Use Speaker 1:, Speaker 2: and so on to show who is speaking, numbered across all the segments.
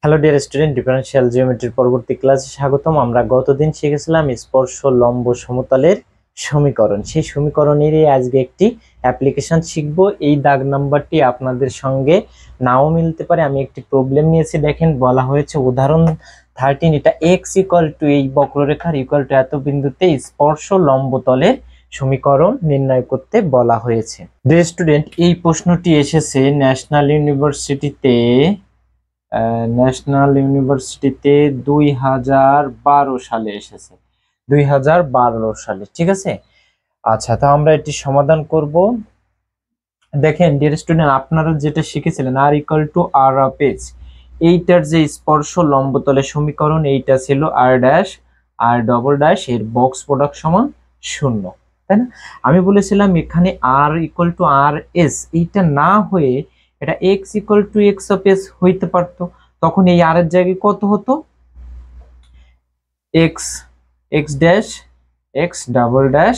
Speaker 1: Hello dear student, differential জিওমেট্রির পরবর্তী ক্লাসে স্বাগতম। আমরা গতদিন শিখেছিলাম স্পর্শ লম্ব সমতলের সমীকরণ। সেই সমীকরণেরই আজকে একটি অ্যাপ্লিকেশন শিখব। এই দাগ নাম্বারটি আপনাদের সঙ্গে নাও মিলতে পারে। আমি একটি প্রবলেম নিয়েছি, দেখেন বলা হয়েছে উদাহরণ 13, এটা এক্স ইকুয়াল টু এই বক্ররেখার ইকুয়াল টু এত বিন্দুতে স্পর্শ লম্বতলের সমীকরণ নির্ণয় করতে বলা হয়েছে। ডিয়ার স্টুডেন্ট, এই প্রশ্নটি এসেছে ন্যাশনাল ইউনিভার্সিটিতে 2012 সালে এসেছে, 2012 সালে। ঠিক আছে, আচ্ছা, তো আমরা এটি সমাধান করব। দেখেন ডিয়ার স্টুডেন্ট, আপনারা যেটা শিখেছিলেন r equal to r of x, এইটার যে স্পর্শ লম্বতলের সমীকরণ এইটা ছিল r dash r double dash এর বক্স প্রোডাক্ট সমান 0, তাই না? আমি বলেছিলাম এখানে r equal to r s এইটা না হয়ে এটা x equal to x of s হইতে পারতো। তখন এই আর এর জায়গায় কত হতো? X x dash x double dash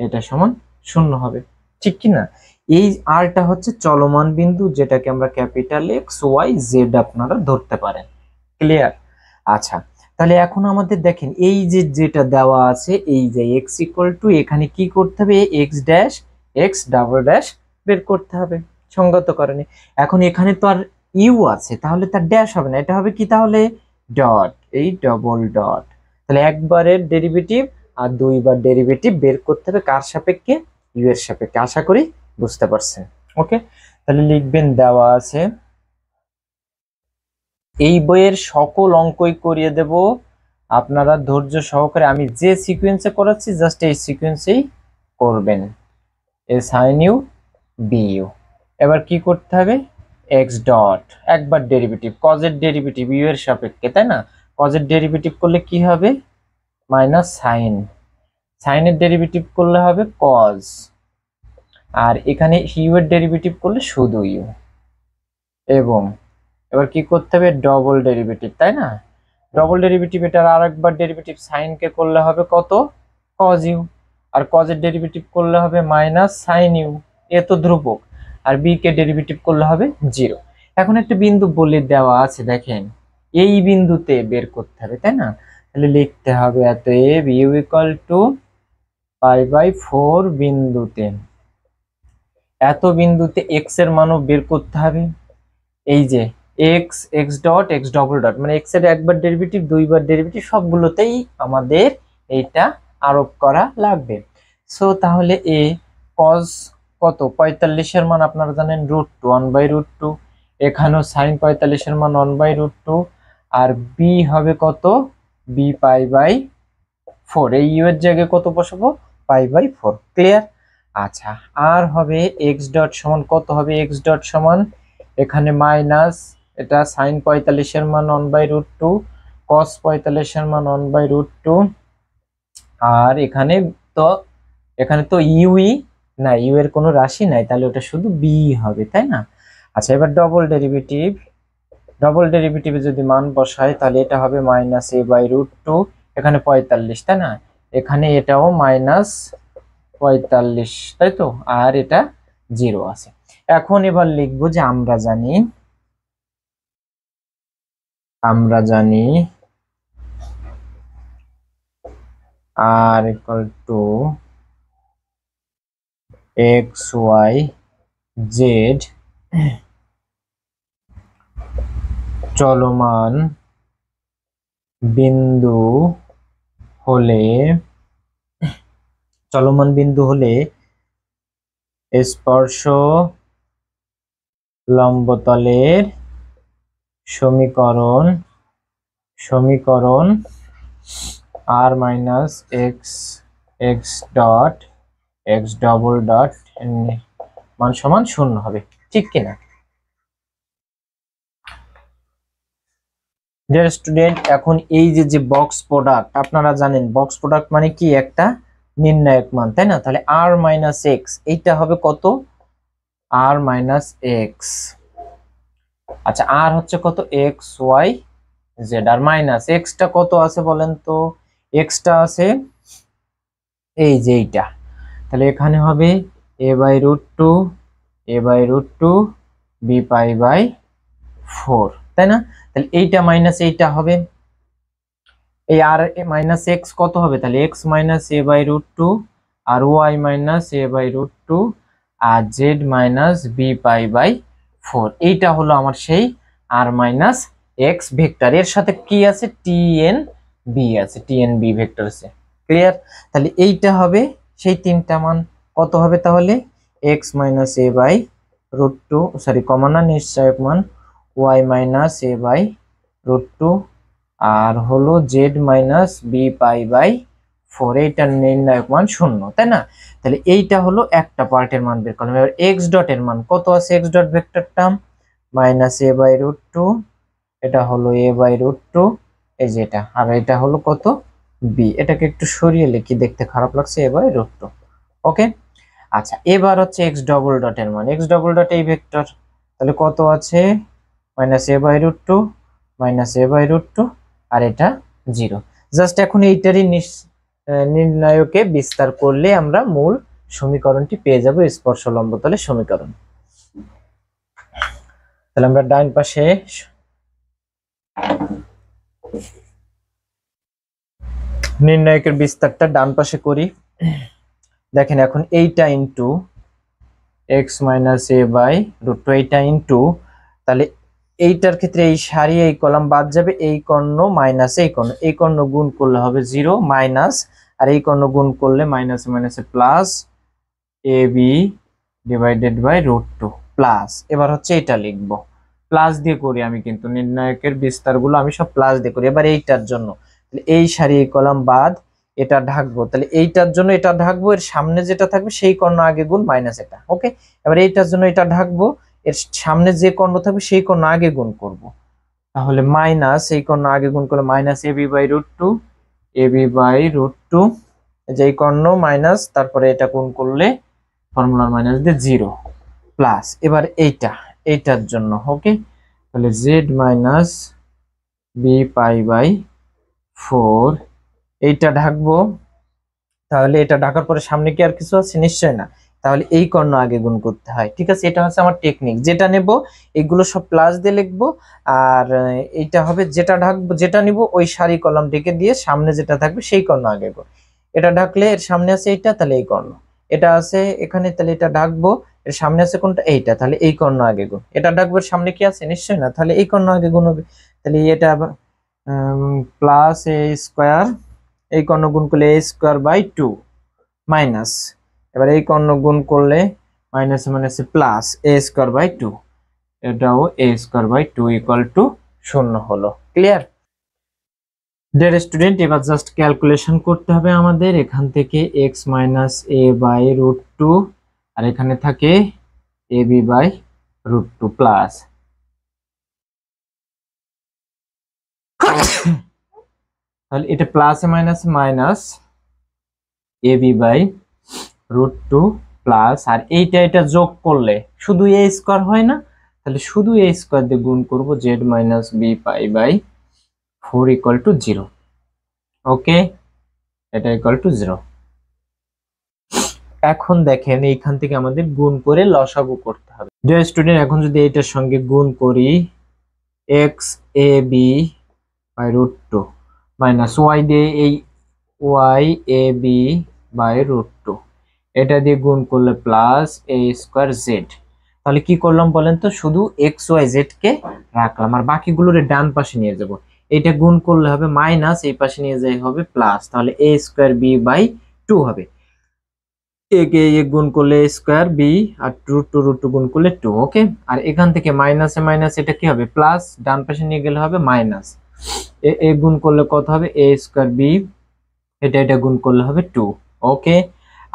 Speaker 1: এটা সমান 0 হবে, ঠিক কি না? এই আরটা হচ্ছে চলমান বিন্দু, যেটাকে আমরা ক্যাপিটাল এক্স ওয়াই জেড আপনারা ধরতে পারেন। ক্লিয়ার? আচ্ছা, তাহলে এখন আমাদের দেখেন এই যে যেটা দেওয়া আছে, এই যে এক্স ইকুয়াল টু এখানে কি করতে হবে? X dash x double dash বের করতে হবে সঙ্গত কারণে। এখন এখানে তো আর ইউ আছে, তাহলে তার ড্যাশ হবে না, এটা হবে কি তাহলে? ডট, এই ডবল ডট। তাহলে একবারের ডেরিভেটিভ আর দুইবার ডেরিভেটিভ বের করতে হবে কার সাপেক্ষে? ইউ এর সাপেক্ষে। আশা করি বুঝতে পারছেন। ওকে, তাহলে লিখবেন দেওয়া আছে, এই বইয়ের সকল অঙ্কই করিয়ে দেব, আপনারা ধৈর্য সহকারে আমি যে সিকোয়েন্সে করাচ্ছি জাস্ট এই সিকোয়েন্সেই করবেন। এ সাইন ইউ বি ইউ। এবার কি করতে হবে? এক্স ডট একবার ডেরিভেটিভ, কজের ডেরিভেটিভ ইউ এর সাপেক্ষে, তাই না? কজের ডেরিভেটিভ করলে কি হবে? মাইনাস সাইন, সাইনের ডেরিভেটিভ করলে হবে কজ, আর এখানে ইউ এর ডেরিভেটিভ করলে শুধু ইউ। এবং এবার কি করতে হবে? ডবল ডেরিভেটিভ, তাই না? ডবল ডেরিভেটিভ এটার আরেকবার ডেরিভেটিভ সাইনকে করলে হবে কত? Cos U. আর কজের ডেরিভেটিভ করলে হবে মাইনাস সাইন ইউ, এ তো ধ্রুবক। আর বি কে ডেরিভেটিভ করলে হবে 0। এখন একটা বিন্দু বলে দেওয়া আছে, দেখেন এই বিন্দুতে বের করতে হবে, তাই না? তাহলে লিখতে হবে অতএব ইউ ইকুয়াল টু π/4 বিন্দুতে, এত বিন্দুতে এক্স এর মানও বের করতে হবে। এই যে x x dot x double dot মানে এক্স এর একবার ডেরিভেটিভ দুইবার ডেরিভেটিভ সবগুলোতেই আমাদের এইটা আরোপ করা লাগবে। সো তাহলে এ কজ কত? 45 এর মান আপনারা জানেন √2, 1/√2। এখানেও সাইন 45 এর মান 1/√2। আর বি হবে কত? বি π/4। এই ইউ এর জায়গায় কত বসাবো? π/4। ক্লিয়ার? আচ্ছা, আর হবে এক্স ডট সমান কত হবে? এক্স ডট সমান এখানে মাইনাস, এটা সাইন 45 এর মান 1/√2, কস 45 এর মান 1/√2। আর এখানে তো ইউই না, ইউ এর কোনো রাশি নাই, তাহলে ওটা শুধু বি হবে, তাই না? আচ্ছা, এবার ডবল ডেরিভেটিভ, ডবল ডেরিভেটিভে যদি মান বসাই তাহলে এটা হবে মাইনাস a/√2, এখানে 45, তাই না? এখানে এটাও মাইনাস 45, তাই তো? আর এটা 0 আছে। এখন এবার লিখবো যে আমরা জানি r equal to x y z চলমান বিন্দু হলে স্পর্শ লম্বতলের সমীকরণ r minus x x dot x double dot মান সমান 0 হবে, ঠিক কিনা? ডিয়ার স্টুডেন্ট, এখন এই যে বক্স প্রোডাক্ট, আপনারা জানেন বক্স প্রোডাক্ট মানে কি? একটা নির্ণায়ক মান, তাই না? তাহলে আর মাইনাস এক্স এইটা হবে কত? R minus x. আচ্ছা, আর হচ্ছে কত? X y z. R minus এক্সটা কত আছে বলেন তো? এক্সটা আছে এই যে এইটা, তাহলে এখানে হবে a/√2 বি π/4, তাই না? তাহলে এইটা মাইনাস এইটা হবে, এই আর মাইনাস এক্স কত হবে, তাহলে x minus A by root two, আর Y minus A by root two, আর Z minus B pi by four. এইটা হলো আমার সেই আর মাইনাস এক্স ভেক্টর, এর সাথে কি আছে, টি এন বি আছে, টি এন বি ভেক্টর আছে। ক্লিয়ার? তাহলে এইটা হবে সেই তিনটা মান, কত হবে তাহলে, x minus A by root two, sorry common না, নিশ্চয়ক মান y minus A by root two, আর হলো z minus B pi by four, এইটার নির্ণায়ক মান শূন্য, তাই না? তাহলে এইটা হলো একটা পার্টের মান বের করলাম। এবার এক্স ডট এর মান কত আছে, এক্স ডট ভেক্টরটা minus A by root two, এটা হলো এ বাই রুট টু, এই যে এটা, আর এটা হলো কত, বি। এটাকে একটু সরিয়ে লিখি, দেখতে খারাপ লাগছে, a by root two. Okay, আচ্ছা এবার হচ্ছে এক্স ডবল ডট এর মান, এক্স ডবল ডট এই ভেক্টর, তাহলে কত আছে, minus A by root two, minus A by root two, আর এটা জিরো। জাস্ট এখন এইটারই নির্ণায়কে বিস্তার করলে আমরা মূল সমীকরণটি পেয়ে যাব, স্পর্শ লম্ব তলের সমীকরণ। তাহলে আমরা ডান পাশে নির্ণায়কের বিস্তারটা ডান পাশে করি। দেখেন এখন এইটা into X minus A by root two, এইটা ইন্টু, তাহলে এইটার ক্ষেত্রে এই সারি এই কলাম বাদ যাবে, এই কর্ণ মাইনাস এই কর্ণ গুণ করলে হবে জিরো, মাইনাস, আর এই কর্ণ গুণ করলে মাইনাস মাইনাসে plus A B divided by root two plus. এবার হচ্ছে এটা লিখবো, প্লাস দিয়ে করি আমি, কিন্তু নির্ণায়কের বিস্তারগুলো আমি সব প্লাস দিয়ে করি। এবার এইটার জন্য এই সারি এই কলাম বাদ, এটা ঢাকবো, তাহলে এইটার জন্য এটা ঢাকবো, এর সামনে যেটা থাকবে সেই কর্ণ আগে গুণ মাইনাস এটা। ওকে, এবার এইটার জন্য এটা ঢাকবো, এর সামনে যে কর্ণ থাকবে সেই কর্ণ আগে গুণ করব, তাহলে মাইনাস এই কর্ণ আগে গুণ করলে minus A B by root two, A B by root two, যে কর্ণ মাইনাস, তারপরে এটা গুণ করলে ফর্মুলার মাইনাস দিয়ে জিরো প্লাস। এবার এইটার জন্য ওকে, তাহলে Z minus B pi by four, এইটা ঢাকবো, তাহলে এটা ঢাকার পরে সামনে কি আর কিছু আছে, নিশ্চয় না, তাহলে এই কর্ণ আগে গুণ করতে হয়। ঠিক আছে, এটা হচ্ছে আমার টেকনিক, যেটা নেব এগুলো সব প্লাস দিয়ে লিখবো, আর এইটা হবে যেটা ঢাকবো, যেটা নিব ওই সারি কলাম ডেকে দিয়ে সামনে যেটা থাকবে সেই কর্ণ আগে গুণ, এটা ঢাকলে এর সামনে আছে এইটা, তাহলে এই কর্ণ, এটা আছে এখানে, তাহলে এটা ঢাকবো, এর সামনে আছে কোনটা, এইটা, তাহলে এই কর্ণ আগে গুণ, এটা ঢাকবো, এর সামনে কি আছে, নিশ্চয় না, তাহলে এই কর্ণ আগে গুণ হবে, তাহলে এটা প্লাস এ স্কোয়ার, এই কর্ণ গুণ করলে a square by two minus, এবার এই কর্ণ গুণ করলে minus minus plus a square by two, এটাও a square by two equal to শূন্য হলো। ক্লিয়ার? ডিয়ার স্টুডেন্ট, এবার জাস্ট ক্যালকুলেশন করতে হবে আমাদের, এখান থেকে x minus A by root two, আর এখানে থাকে a B by root two plus, তাহলে এটা plus minus minus A B by root two plus, আর এইটা এটা যোগ করলে শুধু এ স্কোয়ার হয় না, তাহলে শুধু এ স্কোয়ার দিয়ে গুণ করবো, z minus B pi by four equal to zero. Okay, এটা ইকুয়াল টু জিরো। এখন দেখেন এইখান থেকে আমাদের গুণ করে লসাগু করতে হবে। ডিয়ার স্টুডেন্ট, এখন যদি এটার সঙ্গে গুণ করি, X A B by root two minus Y দিয়ে এই Y A B by root two, এটা দিয়ে গুণ করলে প্লাস এ স্কোয়ার জেড। তাহলে কি করলাম বলেন তো, শুধু এক্স ওয়াই জেড কে রাখলাম, আর বাকিগুলোর ডান পাশে নিয়ে যাব, এটা গুণ করলে হবে মাইনাস, এই পাশে নিয়ে যাই হবে প্লাস, তাহলে এ স্কোয়ার বি বাই টু হবে, এ কে এ গুণ করলে স্কোয়ার বি, আর রুট টু গুণ করলে টু। ওকে, আর এখান থেকে মাইনাসে মাইনাস এটা কি হবে, প্লাস, ডান পাশে নিয়ে গেলে হবে মাইনাস, এ গুণ করলে কত হবে, এ স্কোয়ার বি, এটা গুণ করলে হবে টু। ওকে,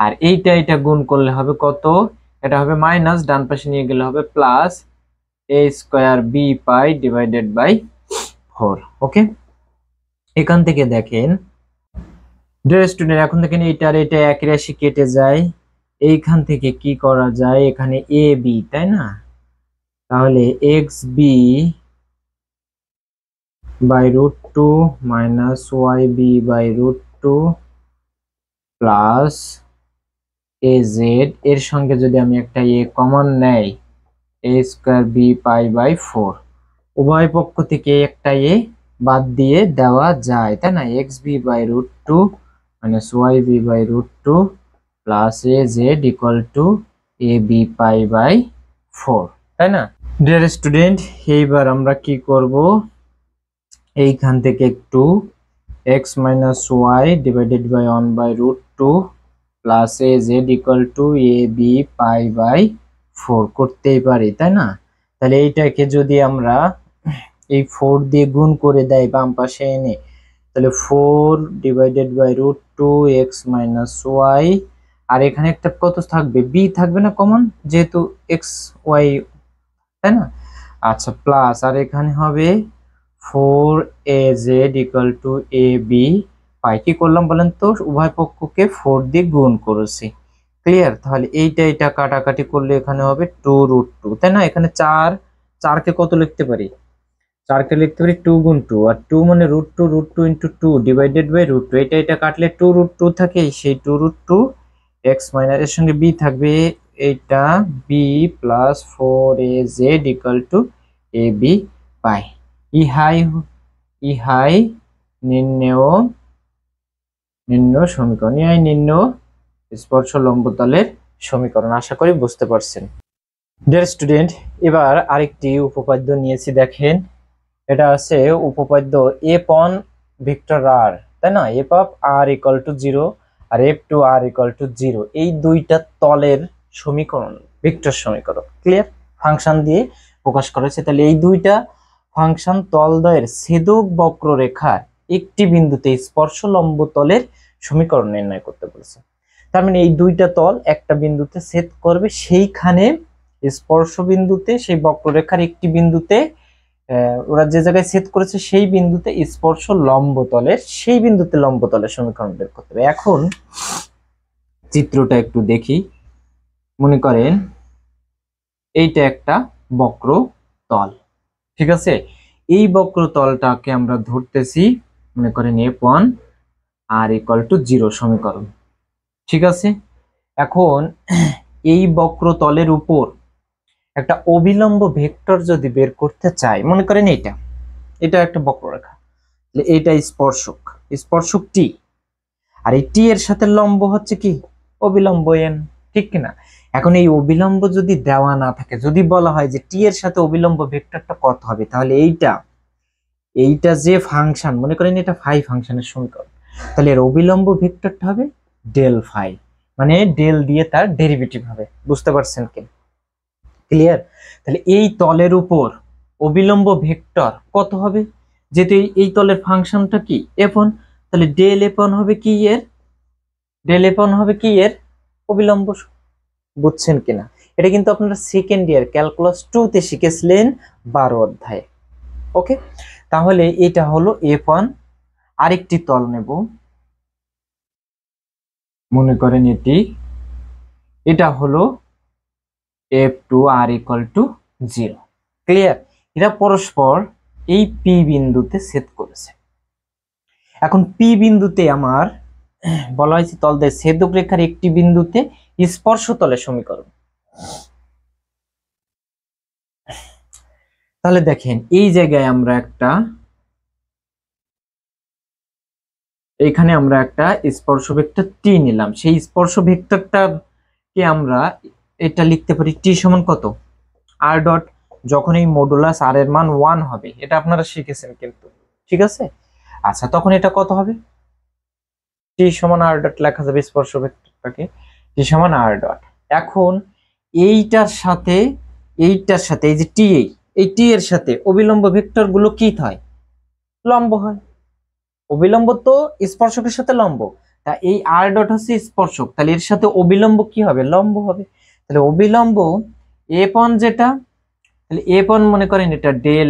Speaker 1: আর এটা গুণ করলে হবে কত, এটা হবে মাইনাস, ডান পাশে নিয়ে গেলে হবে plus, a square b pi divided by four. Okay, এখান থেকে দেখেন ডিয়ার স্টুডেন্ট, এখন দেখেন এইটার এটা এক রাশি কেটে যায়, এইখান থেকে কি করা যায়, এখানে এ বি, তাই না, তাহলে x b by root two minus y b by root two plus a z, এর সঙ্গে যদি আমি একটা এ কমন নেই, a square b pi by four, উভয় পক্ষ থেকে একটা এ বাদ দিয়ে দেওয়া যায়, তাই না? xb/√2 minus yb/√2 plus az equal to ab π/4, তাই না? ডিয়ার স্টুডেন্ট, এইবার আমরা কি করব, এইখান থেকে একটু x minus Y divided by 1/√2 plus az equal to ab π/4 করতেই পারি, তাই না? তাহলে এইটাকে যদি আমরা এই 4 দিয়ে গুণ করে দেয় বাম পাশে এনে, তাহলে 4 divided by √2 x minus y, আর এখানে একটা কত থাকবে, b থাকবে না কমন, যেহেতু x y, তাই না? আচ্ছা, প্লাস আর এখানে হবে 4az ইকুয়াল টু ab পাই। কি করলাম বলেন তো, উভয় পক্ষকে 4 দিয়ে গুণ করেছি। ক্লিয়ার? তাহলে এইটা কাটাকাটি করলে এখানে হবে 2√2, তাই না? এখানে 4 কে কত লিখতে পারি, 4 কে লিখতে পারি 2 গুণ 2, আর 2 মানে √2 ইন্টু 2 ডিভাইডেড বাই √2, এটা কাটলে 2√2 থাকে, সেই 2√2 x মাইনাস এর সঙ্গে b থাকবে, এইটা b plus 4az equal to ab পাই। ইহাই নিম্ন সমীকরণ, ইহাই নিম্ন স্পর্শ লম্বতলের সমীকরণ। আশা করি বুঝতে পারছেন। ডিয়ার স্টুডেন্ট, এবার আরেকটি উপপাদ্য নিয়েছি, দেখেন। এটা আছে উপপাদ্য এফ অন ভেক্টর আর, তাই না? F of R equal to 0 আর F two R equal to 0, এই দুইটা তলের সমীকরণ, ভেক্টর সমীকরণ। ক্লিয়ার? ফাংশন দিয়ে প্রকাশ করা হয়েছে। তাহলে এই দুইটা ফাংশন তলদ্বয়ের ছেদক বক্ররেখার একটি বিন্দুতে স্পর্শ লম্ব তলের সমীকরণ নির্ণয় করতে বলেছে। তার মানে এই দুইটা তল একটা বিন্দুতে ছেদ করবে, সেইখানে স্পর্শ বিন্দুতে, সেই বক্ররেখার একটি বিন্দুতে, ওরা যে জায়গায় ছেদ করেছে সেই বিন্দুতে স্পর্শ লম্ব তলের, সেই বিন্দুতে লম্ব তলের সমীকরণ বের করতে হবে। এখন চিত্রটা একটু দেখি। মনে করেন এইটা একটা বক্র তল, ঠিক আছে? এই বক্র তলটাকে আমরা ধরতেছি, মনে করেন f1 আর ইকুয়াল টু 0 সমীকরণ, ঠিক আছে? এখন এই বক্র তলের উপর একটা অবিলম্ব ভেক্টর যদি বের করতে চাই, মনে করেন এটা একটা বক্ররেখা, এইটা স্পর্শক টি, আর এই টি এর সাথে লম্ব হচ্ছে কি, অবিলম্ব এন, ঠিক কিনা? এখন এই অবিলম্ব যদি দেওয়া না থাকে, যদি বলা হয় যে টি এর সাথে অবিলম্ব ভেক্টরটা কত হবে, তাহলে এইটা যে ফাংশন, মনে করেন এটা ফাই ফাংশনের সমীকরণ, তাহলে এর অবিলম্ব ভেক্টরটা হবে ডেল ফাই, মানে ডেল দিয়ে তার ডেরিভেটিভ হবে। বুঝতে পারছেন কি? ক্লিয়ার? তাহলে এই তলের উপর অবিলম্ব ভেক্টর কত হবে, যেহেতু এই তলের ফাংশনটা কি f1, তাহলে ডেল f1 হবে কি এর অবিলম্ব। বুঝছেন কিনা? এটা কিন্তু আপনারা সেকেন্ড ইয়ার ক্যালকুলাস 2 তে শিখেছিলেন 12 অধ্যায়ে। ওকে, তাহলে এটা হলো f1। আরেকটি তল নেব, মনে করেন এটা হলো f2 R equal to 0। Clear? এরা পরস্পর এই পি বিন্দুতে ছেদ করেছে। এখন পি বিন্দুতে আমার বলা হয়েছে তলদের ছেদক রেখার একটি বিন্দুতে স্পর্শ তলের সমীকরণ। তাহলে দেখেন এই জায়গায় আমরা এখানে আমরা একটা স্পর্শ ভেক্টর টি নিলাম, সেই স্পর্শ ভেক্টরটাকে আমরা এটা লিখতে পারি টি সমান কত, আর ডট, যখন এই মডুলাস আর এর মান 1 হবে, এটা আপনারা শিখেছেন কিন্তু, ঠিক আছে? আচ্ছা, তখন এটা কত হবে, টি সমান আর ডট লেখা যাবে স্পর্শ ভেক্টরটাকে টি সমান আর ডট। এখন এইটার সাথে এই যে এই টি এর সাথে অবিলম্ব ভেক্টর গুলো কি হয়, লম্ব হয়। অবিলম্ব তো স্পর্শকের সাথে লম্ব, তা এই আর ডট হচ্ছে স্পর্শক, তাহলে এর সাথে অবিলম্ব কি হবে, লম্ব হবে। তাহলে অবিলম্ব f1 যেটা, তাহলে f1 মনে করেন এটা ডেল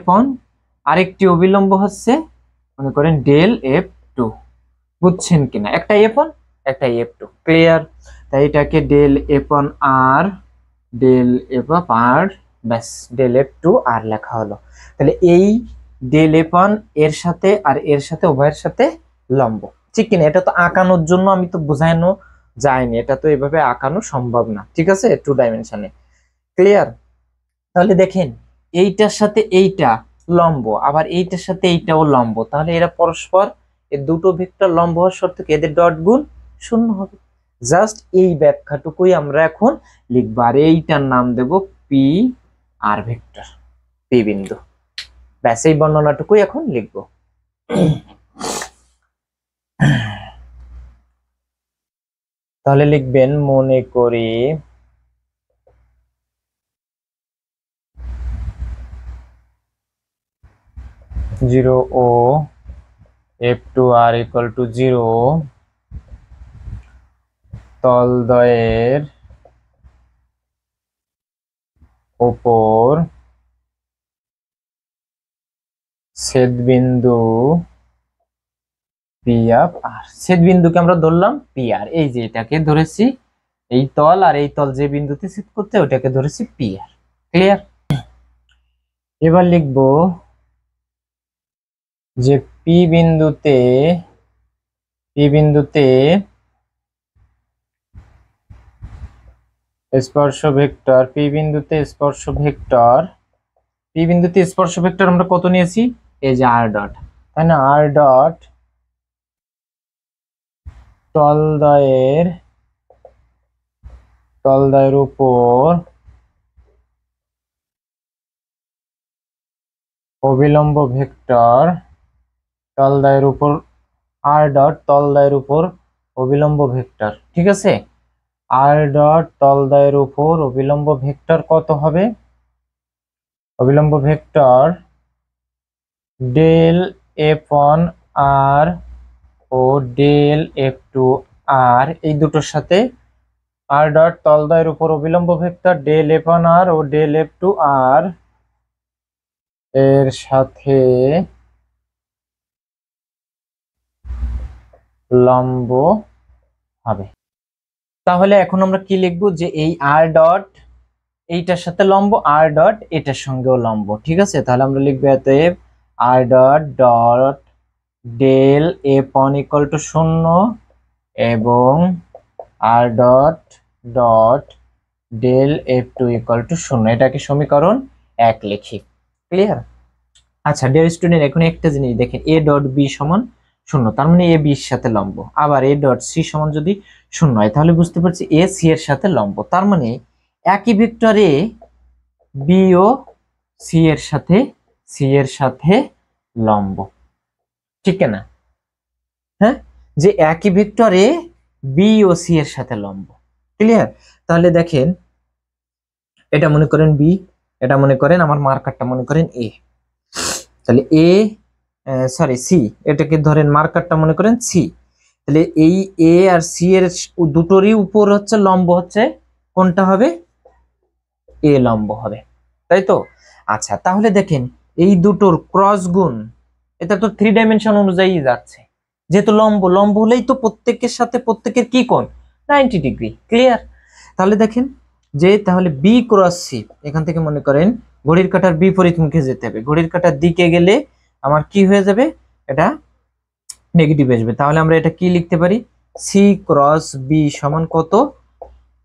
Speaker 1: f1, আরেকটি অবিলম্ব হচ্ছে মনে করেন ডেল f2। বুঝছেন কিনা? একটা f1 একটা f2। ক্লিয়ার? তাই এটাকে ডেল f1 আর ডেল f1 আর, ব্যাস ডেল f2 আর লেখা হলো। তাহলে এই ডেল f1 এর সাথে আর এর সাথে উভয়ের সাথে লম্ব, ঠিক কিনা? এটা তো আঁকানোর জন্য আমি তো বোঝানো যায়নি, এটা তো এভাবে আঁকানো সম্ভব না, ঠিক আছে, 2 ডাইমেনশনে। ক্লিয়ার? তাহলে দেখেন এইটার সাথে এইটা লম্ব, আবার এইটার সাথে এইটাও লম্ব, তাহলে এরা পরস্পর, এই দুটো ভেক্টর লম্ব হওয়ার শর্তে কি এদের ডট গুণ শূন্য হবে। জাস্ট এই ব্যাখ্যাটুকুই আমরা এখন লিখবো, আর এইটার নাম দেব পি আর ভেক্টর, পি বিন্দু। ব্যাস এই বর্ণনাটুকুই এখন লিখবো। তাহলে লিখবেন মনে করি জিরো ও f2r = 0 তলদ্বয়ের উপর ছেদবিন্দু পি অফ আর। ছেদবিন্দুকে আমরা ধরলাম পি আর, এই যে এটাকে ধরেছি, এই তল আর এই তল যে বিন্দুতে ছেদ করতে ওটাকে ধরেছি পি আর। ক্লিয়ার? এবার লিখবো যে পি বিন্দুতে স্পর্শ ভেক্টর, পি বিন্দুতে স্পর্শ ভেক্টর আমরা কত নিয়েছি, এই যে আর ডট, তাই না? আর ডট তলদ্বয়ের উপর অবিলম্ব ভেক্টর, তলদ্বয়ের উপর আর ডট তলদ্বয়ের উপর অবিলম্ব ভেক্টর, ঠিক আছে? আর ডট তলদ্বয়ের উপর অবিলম্ব ভেক্টর কত হবে? অবিলম্ব ভেক্টর ডেল f1 আর ও ডেল f2 আর, এই দুটোর সাথে আর ডট তলদ্বয়ের উপর অবিলম্ব ভেক্টর ডেল f1 আর ও ডেল f2 আর এর সাথে লম্ব হবে। তাহলে এখন আমরা কি লিখবো, যে এই আর ডট এইটার সাথে লম্ব, আর ডট এটার সঙ্গেও লম্ব, ঠিক আছে? তাহলে আমরা লিখবো অতএব R dot dot del f1 = 0 এবং R dot dot del f2 = 0, এটাকে সমীকরণ 1 লিখি। ক্লিয়ার? আচ্ছা ডিয়ার স্টুডেন্ট, এখন একটা জিনিস দেখেন, a ডট b সমান 0, তার মানে a b এর সাথে লম্ব। আবার a ডট c সমান যদি 0 হয়, তাহলে বুঝতে পারছি a c এর সাথে লম্ব, তার মানে একই ভেক্টর a b ও c এর সাথে লম্ব, ঠিক না? হ্যাঁ, যে একই ভেক্টর a b ও c এর সাথে লম্ব। ক্লিয়ার? তাহলে দেখেন এটা মনে করেন b, এটা মনে করেন, আমার মার্কারটা মনে করেন a, তাহলে a সরি সি, এটাকে ধরেন মার্কারটা মনে করেন সি। তাহলে এই এ আর সি এর দুটোরই উপর হচ্ছে লম্ব, হচ্ছে কোনটা হবে? এ লম্ব হবে, তাই তো? আচ্ছা তাহলে দেখেন এই দুটোর ক্রস গুণ, এটা তো 3 ডাইমেনশন অনুযায়ী যাচ্ছে, যেহেতু লম্ব হলেই তো প্রত্যেকের সাথে প্রত্যেকের কি কোণ, 90 ডিগ্রি। ক্লিয়ার? তাহলে দেখেন যে তাহলে বি ক্রস সি, এখান থেকে মনে করেন ঘড়ির কাঁটার বিপরীত মুখে যেতে হবে, ঘড়ির কাঁটার দিকে গেলে আমার কি হয়ে যাবে, এটা নেগেটিভ আসবে। তাহলে আমরা এটা কি লিখতে পারি, সি ক্রস বি সমান কত,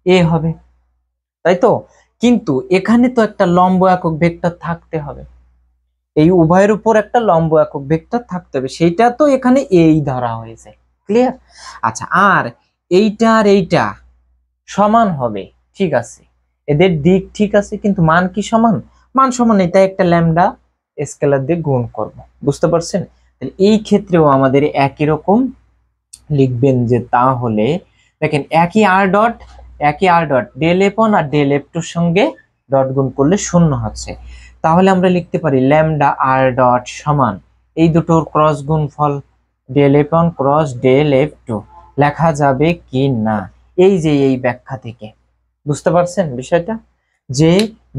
Speaker 1: এ হবে, তাই তো? কিন্তু এখানে তো একটা লম্ব একক ভেক্টর থাকতে হবে, এই উভয়ের উপর একটা লম্ব একক ভেক্টর থাকতে হবে, সেইটা তো এখানে এই ধরা হয়েছে। ক্লিয়ার? আচ্ছা, আর এইটা আর এইটা সমান হবে, ঠিক আছে, এদের দিক ঠিক আছে, কিন্তু মান কি সমান? মান সমান নেই, তাই একটা ল্যামডা স্কেলার দিয়ে গুণ করব। বুঝতে পারছেন? তাহলে এই ক্ষেত্রেও আমাদের একই রকম লিখবেন, যে তাহলে দেখেন একই আর ডট ডেল f1 আর ডেল f2 এর সঙ্গে ডট গুণ করলে 0 হচ্ছে, তাহলে আমরা লিখতে পারি ল্যামডা আর ডট সমান এই দুটোর ক্রস গুণফল del f1 cross del f2, লেখা যাবে কি না? এই যে এই ব্যাখ্যা থেকে বুঝতে পারছেন বিষয়টা, যে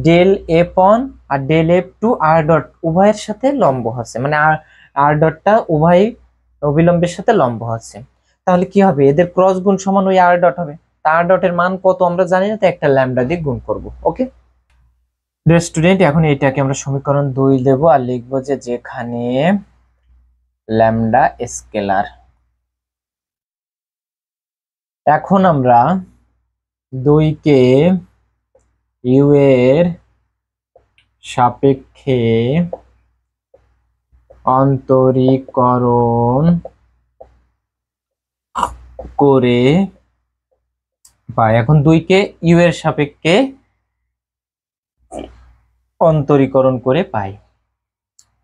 Speaker 1: ডেল f1 আর ডেল f2 আর ডট উভয়ের সাথে লম্ব হচ্ছে, মানে আর ডটটা উভয় অবিলম্বের সাথে লম্ব হচ্ছে, তাহলে কি হবে, এদের ক্রস গুণ সমান ওই আর ডট হবে। আর ডটের মান কত আমরা জানি না, তো একটা ল্যামডা দিয়ে গুণ করব। ওকে ডিয়ার স্টুডেন্ট, এখন এটাকে আমরা সমীকরণ 2 দেব, আর লিখবো যে যেখানে ল্যামডা স্কেলার। এখন আমরা 2 কে ইউ এর সাপেক্ষে অন্তরীকরণ করে পাই। এখন 2 কে ইউ এর সাপেক্ষে অন্তরীকরণ করে পাই।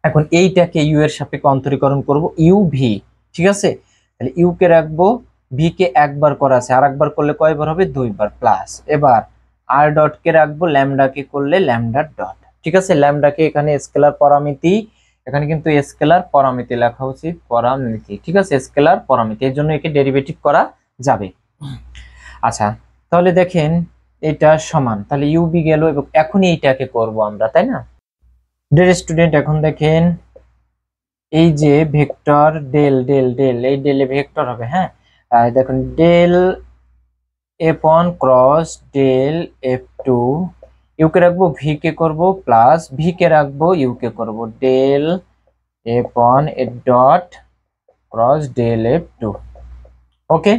Speaker 1: এখন এইটাকে ইউ এর সাপেক্ষে অন্তরীকরণ করব ইউ ভি, ঠিক আছে। তাহলে ইউ কে রাখবো, ভি কে একবার করা আছে, আর একবার করলে কয়বার হবে, 2 বার, প্লাস এবার আর ডট কে রাখবো, ল্যামডা কে করলে ল্যামডা ডট, ঠিক আছে। ল্যামডা কে এখানে স্কেলার পরামিতি, এখানে কিন্তু স্কেলার পরামিতি লেখা উচিত, পরামিতি, ঠিক আছে, স্কেলার পরামিতি, এর জন্য একে ডেরিভেটিভ করা যাবে। আচ্ছা, তাহলে দেখেন এটা সমান, তাহলে ইউ বি গেল, এবং এখন এইটাকে করব আমরা, তাই না। ডিয়ার স্টুডেন্ট, এখন দেখেন এই যে ভেক্টর ডেল ডেল ডেল, এই ডেলে ভেক্টর হবে, হ্যাঁ। দেখুন del F one cross del F two, u কে রাখবো, ভি কে করবো প্লাস, ভি কে রাখবো, ইউ কে করবো del F one a dot cross del F two. Okay,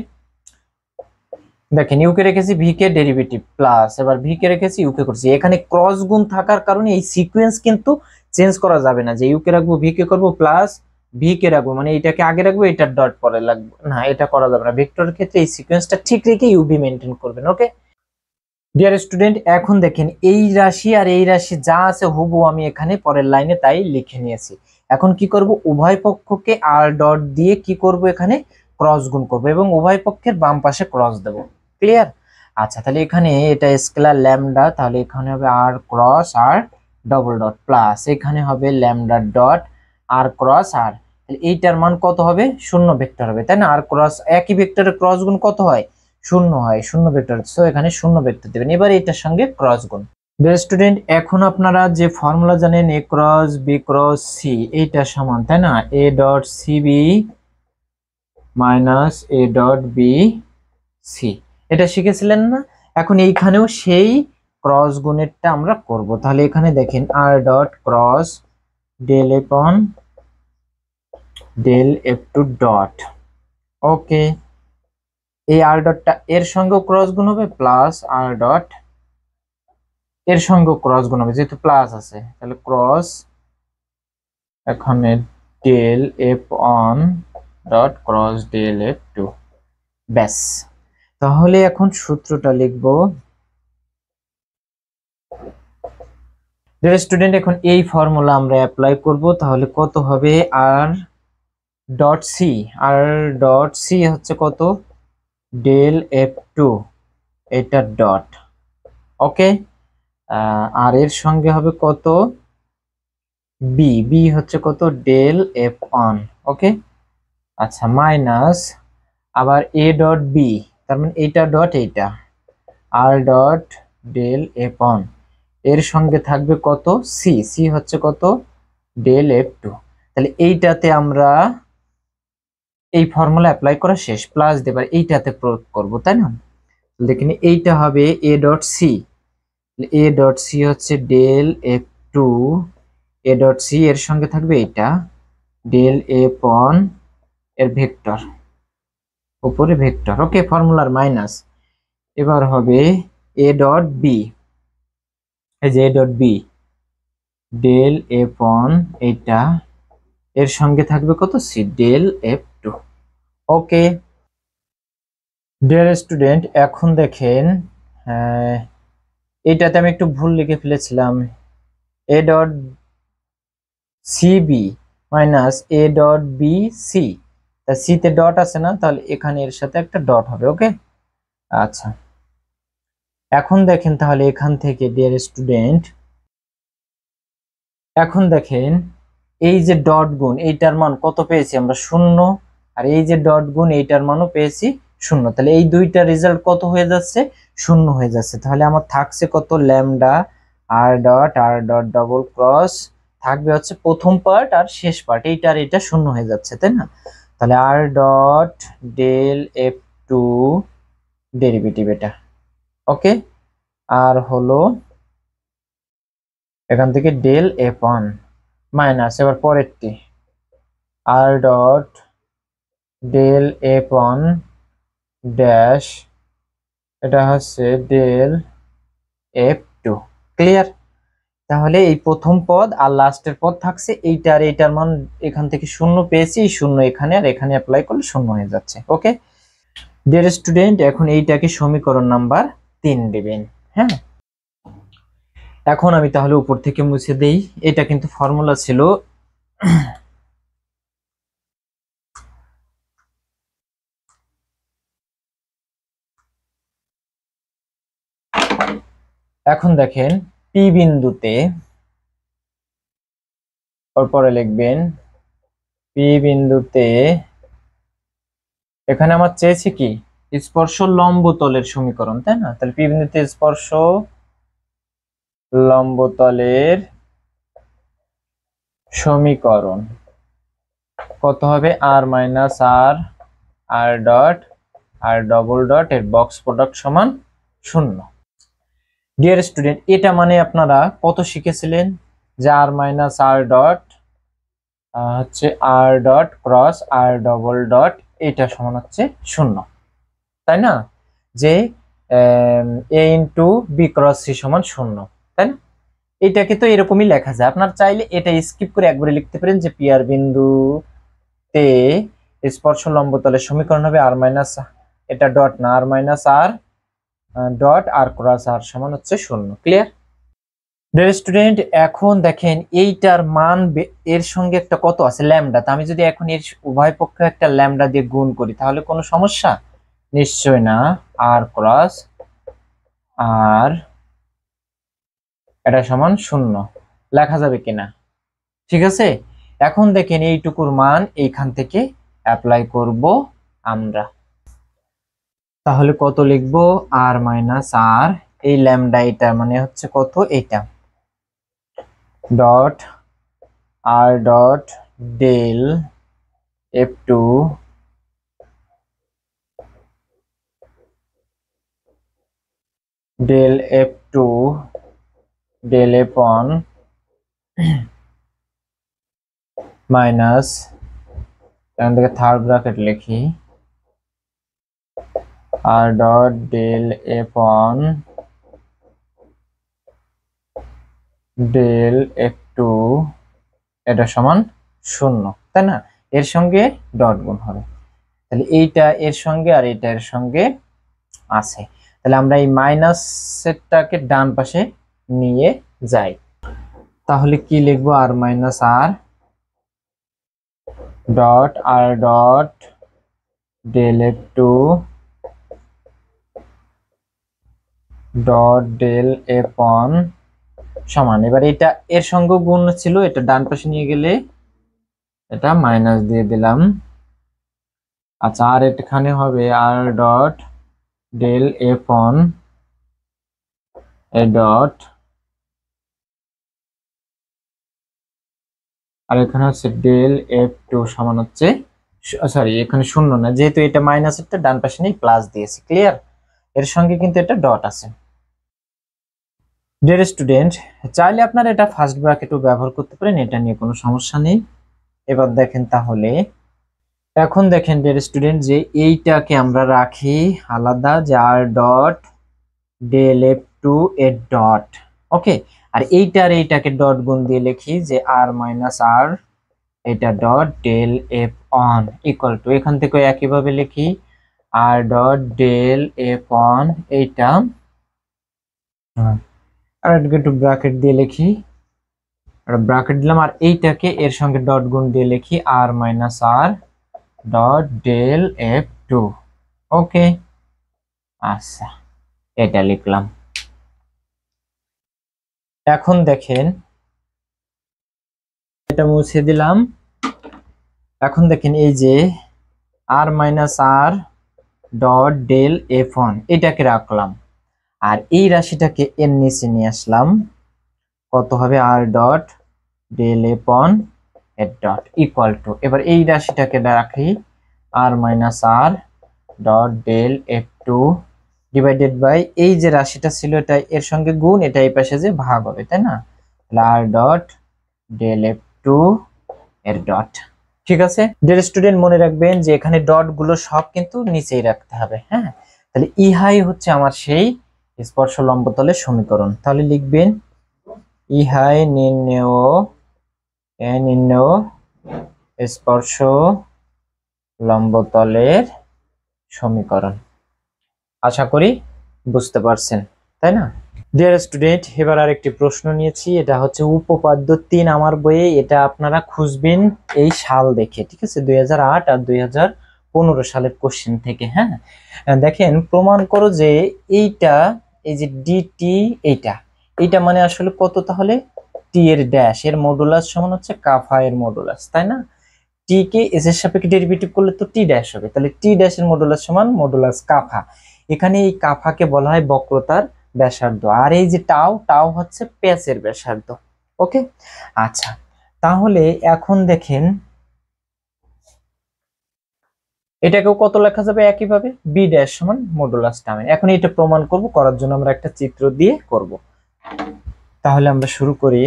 Speaker 1: দেখেন ইউ কে রেখেছি, ভি কে ডেরিভেটিভ প্লাস, এবার ভি কে রেখেছি, ইউ কে করছি। এখানে ক্রস গুণ থাকার কারণে এই সিকোয়েন্স কিন্তু চেঞ্জ করা যাবে না, যে ইউ কে রাখবো, ভি কে করবো প্লাস, ভি কে রাখবো, মানে এটাকে আগে রাখবো, এটার ডট পরে লাগবে না, এটা করা যাবে না। ভেক্টরের ক্ষেত্রে এই সিকোয়েন্সটা ঠিক রেখে ইউবি মেনটেন করবেন। ওকে ডিয়ার স্টুডেন্ট, এখন দেখেন এই রাশি আর এই রাশি যা আছে হুবহু আমি এখানে পরের লাইনে তাই লিখে নিয়েছি। এখন কি করব, উভয় পক্ষকে আর ডট দিয়ে কি করব, এখানে ক্রস গুণ করব, এবং উভয় পক্ষের বাম পাশে ক্রস দেব। ক্লিয়ার? আচ্ছা, তাহলে এখানে এটা স্কেলার ল্যামডা, তাহলে এখানে হবে আর ক্রস আর ডবল ডট, প্লাস এখানে হবে ল্যামডা ডট আর ক্রস আর, এইটার মান কত হবে, 0 ভেক্টর হবে, তাই না। আর ক্রস, একই ভেক্টরের ক্রস গুণ কত হয়, 0 হয়, 0 ভেক্টর, সো এখানে 0 ভেক্টর দিবেন। এবার এটার সঙ্গে ক্রস গুণ। ডিয়ার স্টুডেন্ট, এখন আপনারা যে ফর্মুলা জানেন, A cross B cross C, এইটা সমান, তাই না, A dot C B minus A dot B C, এটা শিখেছিলেন না। এখন এইখানেও সেই ক্রস গুণেরটা আমরা করব। তাহলে এখানে দেখেন r dot cross del F on del F two dot. Okay, এই আর ডটটা এর সঙ্গে ক্রস গুণ হবে, প্লাস আর ডট এর সঙ্গে ক্রস গুণ হবে, যেহেতু প্লাস আছে, তাহলে ক্রস এখানে del F one dot cross del F two, ব্যাস। তাহলে এখন সূত্রটা লিখব। ডিয়ার স্টুডেন্ট, এখন এই ফর্মুলা আমরা অ্যাপ্লাই করব, তাহলে কত হবে, আর dot C, R dot C হচ্ছে কত, ডেল এফ টু, এটা ডট। ওকে, আর এর সঙ্গে হবে কত, বি, বি হচ্ছে কত, ডেল এফ অন। ওকে, আচ্ছা, মাইনাস আবার এ ডট বি, তার মানে এইটা ডট এইটা, R dot del F on, এর সঙ্গে থাকবে কত, সি, সি হচ্ছে কত, ডেল এফ টু। তাহলে এইটাতে আমরা এই ফর্মুলা অ্যাপ্লাই করা শেষ, প্লাস দেবার এইটাতে প্রয়োগ করব, তাই না। দেখেন এইটা হবে a dot c, a dot C হচ্ছে del F two, a dot c এর সঙ্গে থাকবে এইটা ডেল এফ অন, এর ভেক্টর উপরে ভেক্টর। ওকে, ফর্মুলার মাইনাস, এবার হবে এ ডট বি, এই যে a dot b del F on, এইটা এর সঙ্গে থাকবে কত, c, del F two. Okay dear student, এখন দেখেন এইটাতে আমি একটু ভুল লিখে ফেলেছিলাম, a dot c b minus A dot B C, তা সিতে ডট আছে না, তাহলে এখানে এর সাথে একটা ডট হবে। ওকে, আচ্ছা, এখন দেখেন তাহলে এখান থেকে ডিয়ার স্টুডেন্ট, এখন দেখেন এই যে ডট গুণ, এইটার মান কত পেয়েছি আমরা, 0, আর এই যে ডট গুণ এইটার মানও পেয়েছি 0, তাহলে এই দুইটা রেজাল্ট কত হয়ে যাচ্ছে, 0 হয়ে যাচ্ছে। তাহলে আমার থাকছে কত, lambda R dot double cross, থাকবে হচ্ছে প্রথম পার্ট আর শেষ পার্ট, এইটা আর এটা 0 হয়ে যাচ্ছে, তাই না। তাহলে R dot del F two derivative এটা। ওকে, আর হলো এখান থেকে ডেল এফ ওয়ান মাইনাস, এবার পরেরটি R dot del F one dash, এটা হচ্ছে ডেল এফ টু। ক্লিয়ার? তাহলে এই প্রথম পদ আর লাস্টের পদ থাকছে এইটা, আর এইটার মান এখান থেকে শূন্য পেয়েছি, শূন্য এখানে আর এখানে অ্যাপ্লাই করলে শূন্য হয়ে যাচ্ছে। ওকে ডিয়ার স্টুডেন্ট, এখন এইটাকে সমীকরণ নাম্বার 3 দিবেন। হ্যাঁ, এখন আমি তাহলে উপর থেকে মুছে দেই। এটা কিন্তু ফর্মুলা ছিল। এখন দেখেন পি বিন্দুতে, পরে লিখবেন পি বিন্দুতে, এখানে আমার চেয়েছে কি স্পর্শ লম্ব তলের সমীকরণ, তাই না? তাহলে পি বিন্দুতে স্পর্শ লম্ব তলের সমীকরণ কত হবে? আর মাইনাস আর, আর ডট, আর ডবল ডট এর বক্স প্রোডাক্ট সমান 0। ডিয়ার স্টুডেন্ট, এটা মানে আপনারা কত শিখেছিলেন যে আর মাইনাস আর ডট হচ্ছে আর ডট ক্রস আর ডবল ডট, এটা সমান হচ্ছে 0, তাই না? যে এ ইন্টু বি ক্রস সি সমান 0, তাই না? এটাকে তো এরকমই লেখা যায়। আপনার চাইলে এটা স্কিপ করে একবারে লিখতে পারেন যে পি আর বিন্দুতে স্পর্শ লম্ব তলের সমীকরণ হবে আর মাইনাস, এটা ডট না, আর মাইনাস আর ডট আর ক্রস আর সমান হচ্ছে 0। Clear dear student? এখন দেখেন এইটার মান এর সঙ্গে একটা কত আছে? ল্যামডা। তা আমি যদি এখন এর উভয় পক্ষে একটা ল্যামডা দিয়ে গুণ করি তাহলে কোনো সমস্যা? নিশ্চয় না। আর ক্রস আর এটা সমান 0 লেখা যাবে কিনা? ঠিক আছে, এখন দেখেন এইটুকুর মান এইখান থেকে অ্যাপ্লাই করব আমরা। তাহলে কত লিখবো? আর মাইনাস আর, এই ল্যামডা এটা মানে হচ্ছে কত? এইটা ডট আর dot del F2 del F2 del F1 minus, এখান থেকে থার্ড ব্র্যাকেট লিখি, আর dot del F1 del F2 এটা সমান 0, তাই না? এর সঙ্গে ডট গুণ হবে, তাহলে এইটা এর সঙ্গে আর এটা এর সঙ্গে আছে। তাহলে আমরা এই মাইনাস সেটটাকে ডান পাশে নিয়ে যাই। তাহলে কি লিখবো? আর মাইনাস আর ডট আর dot del F2 dot del F1 সমান, এবার এটা এর সঙ্গে গুণ ছিল, এটা ডান পাশে নিয়ে গেলে এটা মাইনাস দিয়ে দিলাম। আচ্ছা, আর এখানে হবে আর dot del F1 a dot, আর এখানে হচ্ছে ডেল F2 সমান হচ্ছে, সরি এখানে 0 না, যেহেতু এটা মাইনাস, একটা ডান পাশে নিয়ে প্লাস দিয়েছি। ক্লিয়ার? এর সঙ্গে কিন্তু এটা ডট আছে। ডিয়ার স্টুডেন্ট, চাইলে আপনারা এটা ফার্স্ট ব্র্যাকেটও ব্যবহার করতে পারেন, এটা নিয়ে কোনো সমস্যা নেই। এবার দেখেন তাহলে, এখন দেখেন ডিয়ার স্টুডেন্ট, যে এইটাকে আমরা রাখি আলাদা, যে আর ডট ডেল F2 এর ডট, ওকে, আর এইটার এইটাকে ডট গুণ দিয়ে লিখি যে আর মাইনাস আর এটা dot del F1 equal to, এখান থেকে একইভাবে লিখি আর ডট ডেল F1 এইটা, আর একটু ব্র্যাকেট দিয়ে লিখি, আর ব্র্যাকেট দিলাম, আর এইটাকে এর সঙ্গে ডট গুণ দিয়ে লিখি r minus r dot del F2। Okay, আচ্ছা এটা লিখলাম। এখন দেখেন এটা মুছে দিলাম। এখন দেখেন এই যে r minus r dot del F1 এটাকে রাখলাম, আর এই রাশিটাকে এর নিচে নিয়ে আসলাম, কত হবে? আর ডট ডেল F1 এর ডট ইকুয়াল টু, এবার এই রাশিটাকে রাখি r minus r dot del F2 divided by এই যে রাশিটা ছিল এটা এর সঙ্গে গুণ, এটা এই পাশে যে ভাগ হবে, তাই না? আর ডট ডেল F2 এর ডট। ঠিক আছে ডিয়ার স্টুডেন্ট, মনে রাখবেন যে এখানে ডট গুলো সব কিন্তু নিচেই রাখতে হবে। হ্যাঁ, তাহলে ইহাই হচ্ছে আমার সেই স্পর্শ লম্ব তলের সমীকরণ। তাহলে লিখবেন ইহাই নির্ণেয় স্পর্শ লম্বতলের সমীকরণ। আশা করি বুঝতে পারছেন, তাই না? ডিয়ার স্টুডেন্ট, এবার আরেকটি প্রশ্ন নিয়েছি, এটা হচ্ছে উপপাদ্য 3 আমার বইয়ে। এটা আপনারা খুঁজবেন এই সাল দেখে, ঠিক আছে? 2008 আর 2015 সালের কোশ্চেন থেকে। হ্যাঁ, দেখেন, প্রমাণ করো যে এইটা, এই যে ডিটি, এইটা মানে আসলে কত? তাহলে টি এর ড্যাশ এর মডুলাস সমান হচ্ছে কাফা এর মডুলাস, তাই না? টি কে এস এর সাপেক্ষে ডেরিভেটিভ করলে তো টি ড্যাশ হবে, তাহলে টি ড্যাশ এর মডুলাস সমান মডুলাস কাফা। এখানে এই কাফাকে বলা হয় বক্রতার ব্যাসার্ধ, আর এই যে টাও হচ্ছে প্যাচের ব্যাসার্ধ। ওকে, আচ্ছা, তাহলে এখন দেখেন এটাকেও কত লেখা যাবে? একইভাবে বি ড্যাশ সমান মডুলাস টার্ম। এখন এটা প্রমাণ করব, করার জন্য আমরা একটা চিত্র দিয়ে করব। তাহলে আমরা শুরু করি।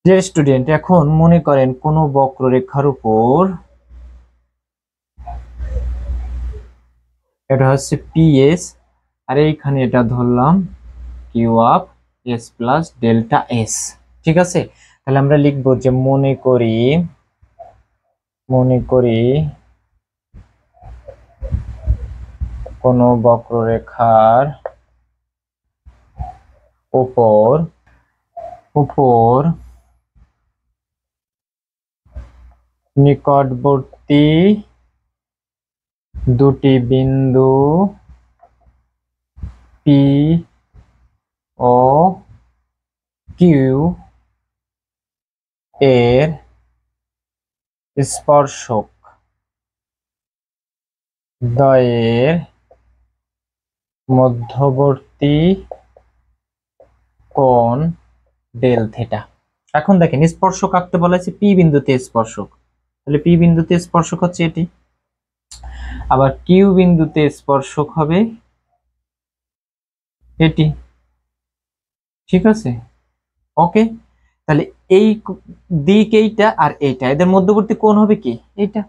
Speaker 1: ডিয়ার স্টুডেন্ট, এখন মনে করেন কোন বক্ররেখার উপর, এটা হচ্ছে পিএস, আর এইখানে এটা ধরলাম Q of S plus delta S. ঠিক আছে, তাহলে আমরা লিখবো যে মনে করি কোন বক্ররেখার উপর নিকটবর্তী দুটি বিন্দু পি ও কিউ এর স্পর্শক দ্বয়ের মধ্যবর্তী কোণ ডেল থিটা। এখন দেখেন, স্পর্শক আঁকতে বলা হয়েছে পি বিন্দুতে স্পর্শক, তাহলে পি বিন্দুতে স্পর্শক হচ্ছে এটি, আবার কিউ বিন্দুতে স্পর্শক হবে এটি। ঠিক আছে, ওকে, তাহলে এই দিক এইটা আর এইটা, এদের মধ্যবর্তী কোণ হবে কি? এইটা,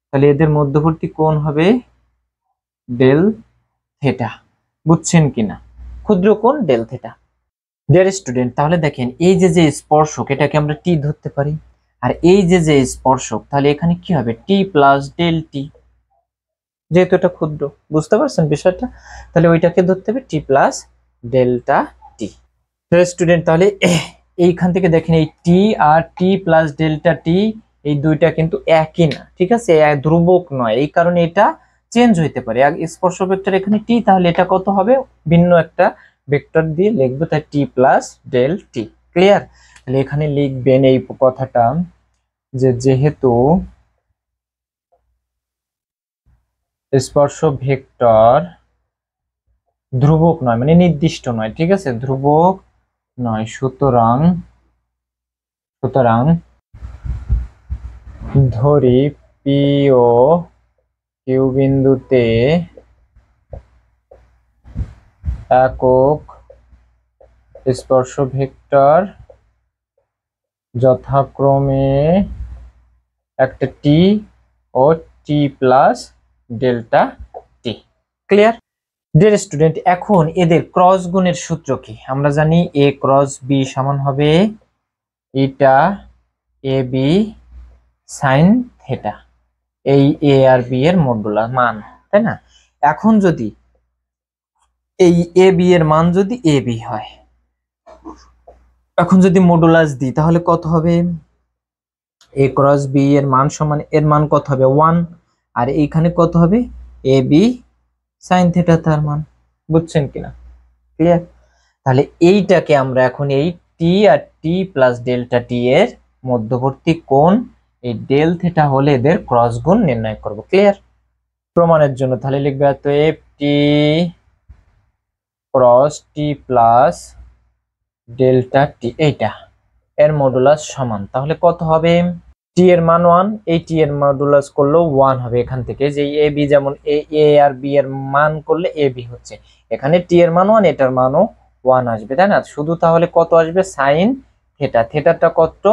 Speaker 1: তাহলে এদের মধ্যবর্তী কোণ হবে ডেল থিটা। বুঝছেন কিনা? ক্ষুদ্র কোণ ডেল থিটা। ডিয়ার স্টুডেন্ট, তাহলে দেখেন এই যে স্পর্শক, এটাকে আমরা টি ধরতে পারি, আর এই যে স্পর্শক, তাহলে এখানে কি হবে? টি প্লাস ডেল টি, যেহেতু এটা ক্ষুদ্র। বুঝতে পারছেন বিষয়টা? তাহলে ওইটাকে ধরতে হবে টি প্লাস ডেল্টা টি। স্টুডেন্ট, তাহলে এইখান থেকে দেখেন এই টি আর টি প্লাস ডেল্টা টি, এই দুইটা কিন্তু একই না, ঠিক আছে? ধ্রুবক নয়, এই কারণে এটা চেঞ্জ হইতে পারে। স্পর্শ ভেক্টর এখানে টি, তাহলে এটা কত হবে? ভিন্ন একটা ভেক্টর দিয়ে লিখবো, তাই টি প্লাস ডেল টি। ক্লিয়ার? তাহলে এখানে লিখবেন এই কথাটা, যে যেহেতু স্পর্শ ভেক্টর ধ্রুবক নয়, মানে নির্দিষ্ট নয়, ঠিক আছে? ধ্রুবক নয়, সুতরাং ধরি পি ও কিউ বিন্দুতে একক স্পর্শ ভেক্টর যথাক্রমে একটা টি ও টি প্লাস ডেল্টা টি। ক্লিয়ার? ডিয়ার স্টুডেন্ট, এখন এদের ক্রস গুণের সূত্র কি? আমরা জানি এ ক্রস বি সমান হবে ইটা এ বি সাইন থিটা, এই এ আর বি এর মডুলাস মান, তাই না? এখন যদি এই এ বি এর মান যদি এ বি হয়, এখন যদি মডুলাস দিই, তাহলে কত হবে? এ ক্রস বি এর মান সমান, এর মান কত হবে? 1, আর এইখানে কত হবে? এ বি সাইন থিটা তার মান। বুঝছেন কিনা? ক্লিয়ার? তাহলে এইটাকে আমরা এখন এই টি আর টি প্লাস ডেল্টা টি এর মধ্যবর্তী কোণ, এই ডেল থিটা হলে এদের ক্রস গুণ নির্ণয় করব। ক্লিয়ার? প্রমাণের জন্য তাহলে লিখবে তো f t cross t plus delta t, এইটা এর মডুলাস সমান, তাহলে কত হবে? টি এর মান 1, এই টি এর মডুলাস করলেও 1 হবে। এখান থেকে যে এ বি, যেমন এ আর বি এর মান করলে এ বি হচ্ছে, এখানে টি এর মান 1, এটার মানও 1 আসবে, তাই না? শুধু তাহলে কত আসবে? Sign theta. থিটাটা কত?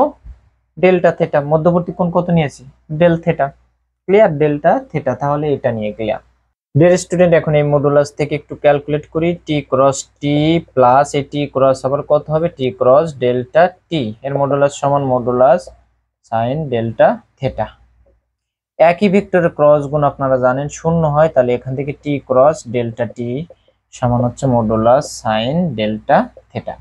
Speaker 1: Delta theta. মধ্যবর্তী কোণ কত নিয়েছি? Del theta. Clear? Delta theta, তাহলে এটা নিয়ে ক্লিয়ার। ডিয়ার স্টুডেন্ট, এখন এই মডুলাস থেকে একটু ক্যালকুলেট করি। টি ক্রস টি প্লাস এই টি ক্রস আবার কত হবে, টি ক্রস ডেল্টা টি এর মডুলাস সমান মডুলাস সাইন ডেল্টা থেটা। একই ভেক্টরের ক্রস গুণ আপনারা জানেন শূন্য হয়, তাহলে এখান থেকে টি ক্রস ডেল্টা টি সমান হচ্ছে modulus sign delta theta.